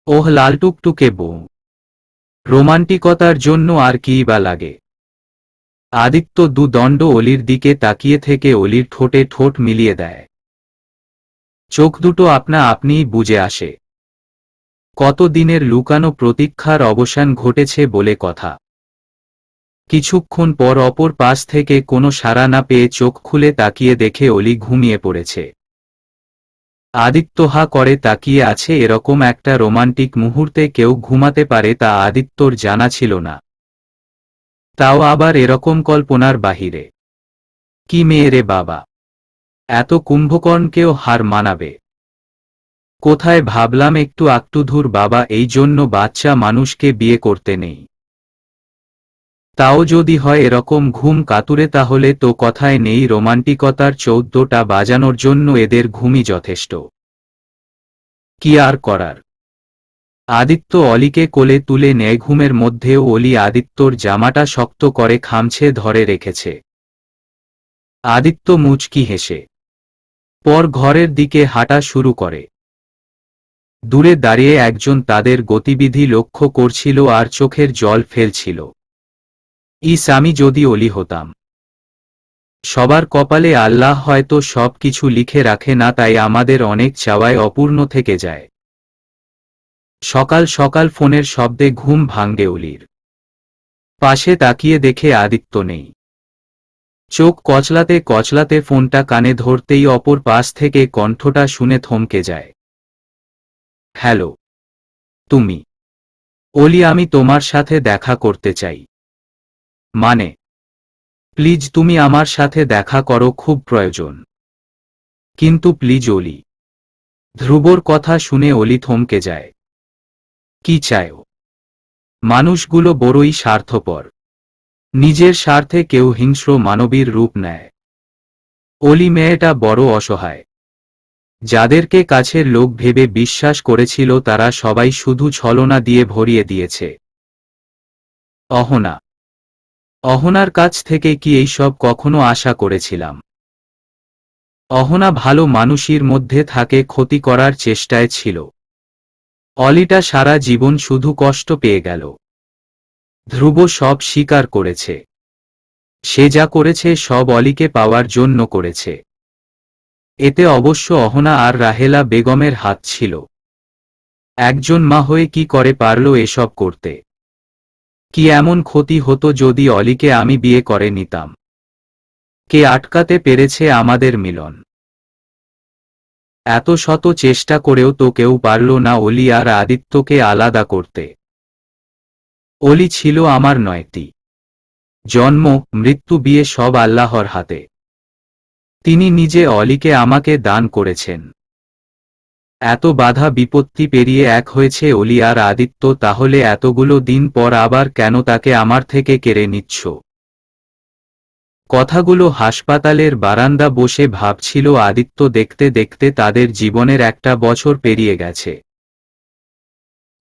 Speaker 1: ওহ লালটুকটুকে বউ। রোমান্টিকতার জন্য আর কিই বা লাগে। আদিত্য দুদণ্ড অলির দিকে তাকিয়ে থেকে অলির ঠোঁটে ঠোঁট মিলিয়ে দেয়। চোখ দুটো আপনা আপনিই বুজে আসে। কত দিনের লুকানো প্রতীক্ষার অবসান ঘটেছে বলে কথা। কিছুক্ষণ পর অপর পাশ থেকে কোনো সাড়া না পেয়ে চোখ খুলে তাকিয়ে দেখে অলি ঘুমিয়ে পড়েছে। আদিত্য হা করে তাকিয়ে আছে। এরকম একটা রোমান্টিক মুহূর্তে কেউ ঘুমাতে পারে তা আদিত্যর জানা ছিল না। তাও আবার এরকম কল্পনার বাহিরে। কি মেয়ে রে বাবা, এত কুম্ভকর্ণকেও হার মানাবে। কোথায় ভাবলাম একটু আক্টুধুর বাবা, এই জন্য বাচ্চা মানুষকে বিয়ে করতে নেই। তাও যদি হয় এরকম ঘুম কাতুরে, তাহলে তো কথায় নেই। রোমান্টিকতার 14টা বাজানোর জন্য এদের ঘুমই যথেষ্ট। কি আর করার। আদিত্য অলিকে কোলে তুলে নেয়। ঘুমের মধ্যেও অলি আদিত্যর জামাটা শক্ত করে খামছে ধরে রেখেছে। আদিত্য মুচকি হেসে পর ঘরের দিকে হাঁটা শুরু করে। দূরে দাঁড়িয়ে একজন তাদের গতিবিধি লক্ষ্য করছিল আর চোখের জল ফেলছিল। আমি যদি অলি হতাম। সবার কপালে আল্লাহ হয়তো সব কিছু লিখে রাখে না, তাই আমাদের অনেক চাওয়ায় অপূর্ণ থেকে যায়। সকাল সকাল ফোনের শব্দে ঘুম ভাঙে অলির। পাশে তাকিয়ে দেখে আদিত্য নেই। চোখ কচলাতে কচলাতে ফোনটা কানে ধরতেই অপর পাশ থেকে কণ্ঠটা শুনে থমকে যায়। হ্যালো, তুমি? অলি, আমি তোমার সাথে দেখা করতে চাই। মানে? প্লিজ তুমি আমার সাথে দেখা করো, খুব প্রয়োজন। কিন্তু প্লিজ অলি। ধ্রুবর কথা শুনে অলি থমকে যায়। কি চাও? মানুষগুলো বড়ই স্বার্থপর। নিজের স্বার্থে কেউ হিংস্র মানবীর রূপ নেয়। অলি মেয়েটা বড় অসহায়। যাদেরকে কাছের লোক ভেবে বিশ্বাস করেছিল তারা সবাই শুধু ছলনা দিয়ে ভরিয়ে দিয়েছে। অহনা। অহনার কাছ থেকে কি এইসব কখনো আশা করেছিলাম? অহনা ভালো মানুষের মধ্যে থাকে ক্ষতি করার চেষ্টায় ছিল। অলিটা সারা জীবন শুধু কষ্ট পেয়ে গেল। ধ্রুব সব স্বীকার করেছে। সে যা করেছে সব অলিকে পাওয়ার জন্য করেছে। এতে অবশ্য অহনা আর রাহেলা বেগমের হাত ছিল। একজন মা হয়ে কি করে পারল এসব করতে? কি এমন ক্ষতি হতো যদি অলিকে আমি বিয়ে করে নিতাম? কে আটকাতে পেরেছে আমাদের মিলন? এত শত চেষ্টা করেও তো কেউ পারল না অলি আর আদিত্যকে আলাদা করতে। অলি ছিল আমার নয়টি। জন্ম, মৃত্যু, বিয়ে সব আল্লাহর হাতে। তিনি নিজে অলিকে আমাকে দান করেছেন। এত বাধা বিপত্তি পেরিয়ে এক হয়েছে অলি আর আদিত্য, তাহলে এতগুলো দিন পর আবার কেন তাকে আমার থেকে কেড়ে নিচ্ছ? কথাগুলো হাসপাতালের বারান্দা বসে ভাবছিল আদিত্য। দেখতে দেখতে তাদের জীবনের একটা বছর পেরিয়ে গেছে।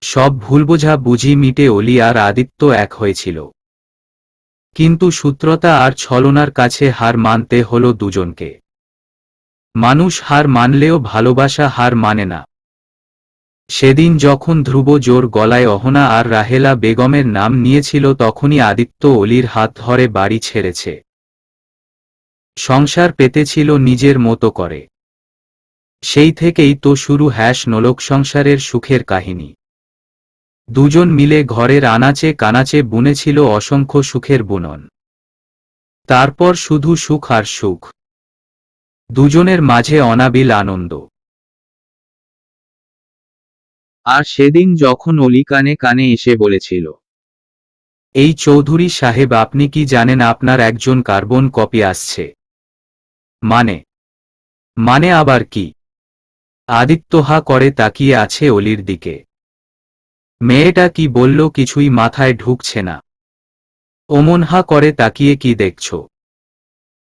Speaker 1: সব ভুলবোঝা বুঝি মিটে অলি আর আদিত্য এক হয়েছিল। কিন্তু সূত্রতা আর ছলনার কাছে হার মানতে হলো দুজনকে। মানুষ হার মানলেও ভালোবাসা হার মানে না। সেদিন যখন ধ্রুব জোর গলায় অহনা আর রাহেলা বেগমের নাম নিয়েছিল তখনই আদিত্য অলির হাত ধরে বাড়ি ছেড়েছে। সংসার পেতেছিল নিজের মতো করে। সেই থেকেই তো শুরু #নোলক সংসারের সুখের কাহিনী। দুজন মিলে ঘরের আনাচে কানাচে বুনেছিল অসংখ্য সুখের বুনন। তারপর শুধু সুখ আর সুখ। দুজনের মাঝে অনাবিল আনন্দ। আর সেদিন যখন অলি কানে কানে এসে বলেছিল, এই চৌধুরী সাহেব, আপনি কি জানেন আপনার একজন কার্বন কপি আসছে? মানে? মানে আবার কি? আদিত্য হা করে তাকিয়ে আছে অলির দিকে। মেয়েটা কি বলল কিছুই মাথায় ঢুকছে না। অমন হা করে তাকিয়ে কি দেখছ?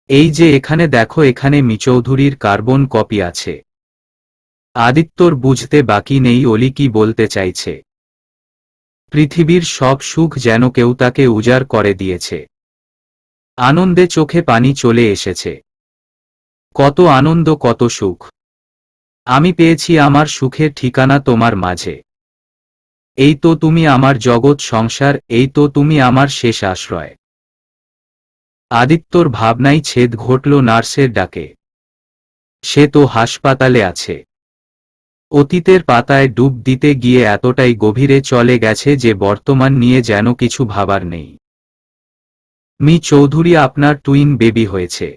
Speaker 1: এই যে এখানে দেখো, এখানে মিচৌধুরীর কার্বন কপি আছে। আদিত্যর বুঝতে বাকি নেই অলি কি বলতে চাইছে। পৃথিবীর সব সুখ যেন কেউ তাকে উজাড় করে দিয়েছে। আনন্দে চোখে পানি চলে এসেছে। কত আনন্দ, কত সুখ! আমি পেয়েছি আমার সুখের ঠিকানা তোমার মাঝে। এই তো তুমি আমার জগৎ সংসার, এই তো তুমি আমার শেষ আশ্রয়। আদিত্যর ভাবনায় ছেদ ঘটল নার্সের ডাকে। সে তো হাসপাতালে আছে। অতীতের পাতায় ডুব দিতে গিয়ে এতটাই গভীরে চলে গেছে যে বর্তমান নিয়ে যেন কিছু ভাবার নেই। মি চৌধুরী, আপনার টুইন বেবি হয়েছে।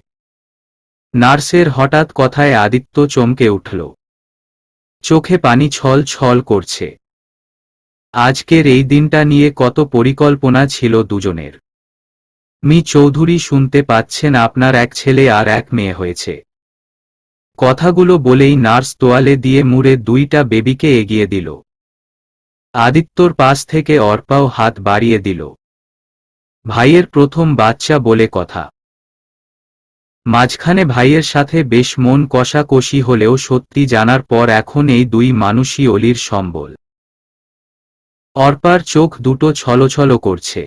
Speaker 1: নার্সের হঠাৎ কথায় আদিত্য চমকে উঠল। চোখে পানি ছল ছল করছে। আজকের এই দিনটা নিয়ে কত পরিকল্পনা ছিল দুজনের। মি চৌধুরী, শুনতে পাচ্ছেন, আপনার এক ছেলে আর এক মেয়ে হয়েছে। কথাগুলো বলেই নার্স তোয়ালে দিয়ে মুড়ে দুইটা বেবিকে এগিয়ে দিল। আদিত্যর পাশ থেকে অর্পাও হাত বাড়িয়ে দিল। ভাইয়ের প্রথম বাচ্চা বলে কথা। মাঝখানে ভাইয়ের সাথে বেশ মন কষাকষি হলেও সত্যি জানার পর এখন এই দুই মানুষই অলির সম্বল। অর্পার চোখ দুটো ছলছল করছে।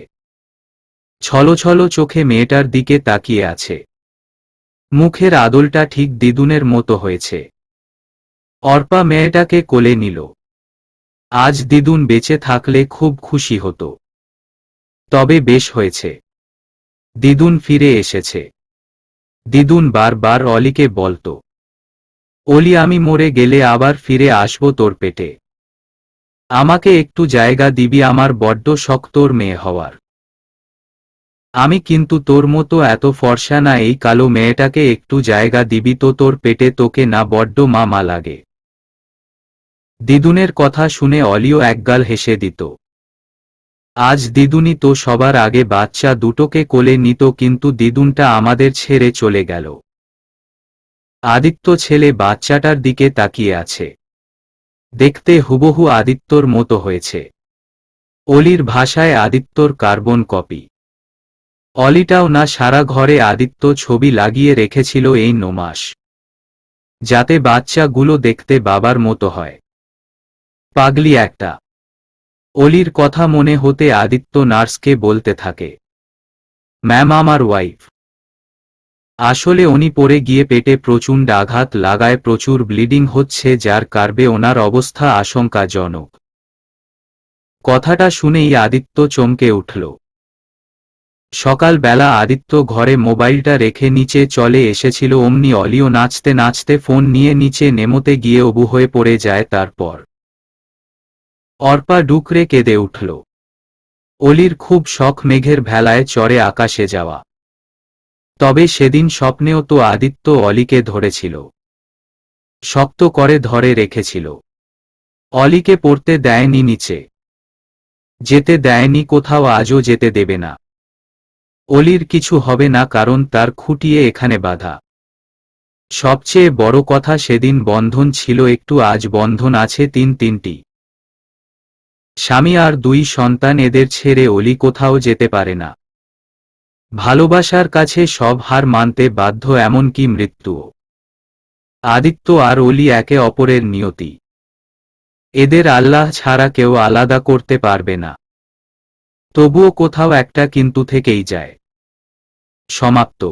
Speaker 1: ছলছল চোখে মেয়েটার দিকে তাকিয়ে আছে। মুখের আদলটা ঠিক দিদুনের মতো হয়েছে। অর্পা মেয়েটাকে কোলে নিল। আজ দিদুন বেঁচে থাকলে খুব খুশি হতো। তবে বেশ হয়েছে, দিদুন ফিরে এসেছে। দিদুন বারবার অলিকে বলতো, অলি, আমি মরে গেলে আবার ফিরে আসবো তোর পেটে। আমাকে একটু জায়গা দিবি, আমার বড্ড শখ তোর মেয়ে হওয়ার। আমি কিন্তু তোর মতো এত ফর্সা না, এই কালো মেয়েটাকে একটু জায়গা দিবি তো, তোর পেটে তোকে না বড্ড মা লাগে। দিদুনের কথা শুনে অলিও একগাল হেসে দিত। আজ দিদুনি তো সবার আগে বাচ্চা দুটোকে কোলে নিত, কিন্তু দিদুনটা আমাদের ছেড়ে চলে গেল। আদিত্য ছেলে বাচ্চাটার দিকে তাকিয়ে আছে। দেখতে হুবহু আদিত্যর মতো হয়েছে। অলির ভাষায় আদিত্যর কার্বন কপি। অলিটাও না সারা ঘরে আদিত্য ছবি লাগিয়ে রেখেছিল এই 9 মাস, যাতে বাচ্চাগুলো দেখতে বাবার মতো হয়। পাগলি একটা। অলির কথা মনে হতে আদিত্য নার্সকে বলতে থাকে, ম্যাম আমার ওয়াইফ। আসলে উনি পড়ে গিয়ে পেটে প্রচণ্ড আঘাত লাগায়, প্রচুর ব্লিডিং হচ্ছে, যার কারণে ওনার অবস্থা আশঙ্কাজনক। কথাটা শুনেই আদিত্য চমকে উঠল। সকালবেলা আদিত্য ঘরে মোবাইলটা রেখে নিচে চলে এসেছিল, অমনি অলিও নাচতে নাচতে ফোন নিয়ে নিচে নেমতে গিয়ে অবু হয়ে পড়ে যায়। তারপর অর্পা ডুকরে কেঁদে উঠল। অলির খুব শখ মেঘের ভেলায় চড়ে আকাশে যাওয়া। তবে সেদিন স্বপ্নেও তো আদিত্য অলিকে ধরেছিল, শক্ত করে ধরে রেখেছিল। অলিকে পড়তে দেয়নি, নিচে যেতে দেয়নি, কোথাও আজও যেতে দেবে না। অলির কিছু হবে না, কারণ তার খুঁটিয়ে এখানে বাঁধা। সবচেয়ে বড় কথা, সেদিন বন্ধন ছিল একটু, আজ বন্ধন আছে তিনটি। স্বামী আর 2 সন্তান, এদের ছেড়ে অলি কোথাও যেতে পারে না। ভালোবাসার কাছে সব হার মানতে বাধ্য, এমনকি মৃত্যুও। আদিত্য আর অলি একে অপরের নিয়তি। এদের আল্লাহ ছাড়া কেউ আলাদা করতে পারবে না। তবুও কোথাও একটা কিন্তু থেকেই যায়। সমাপ্ত।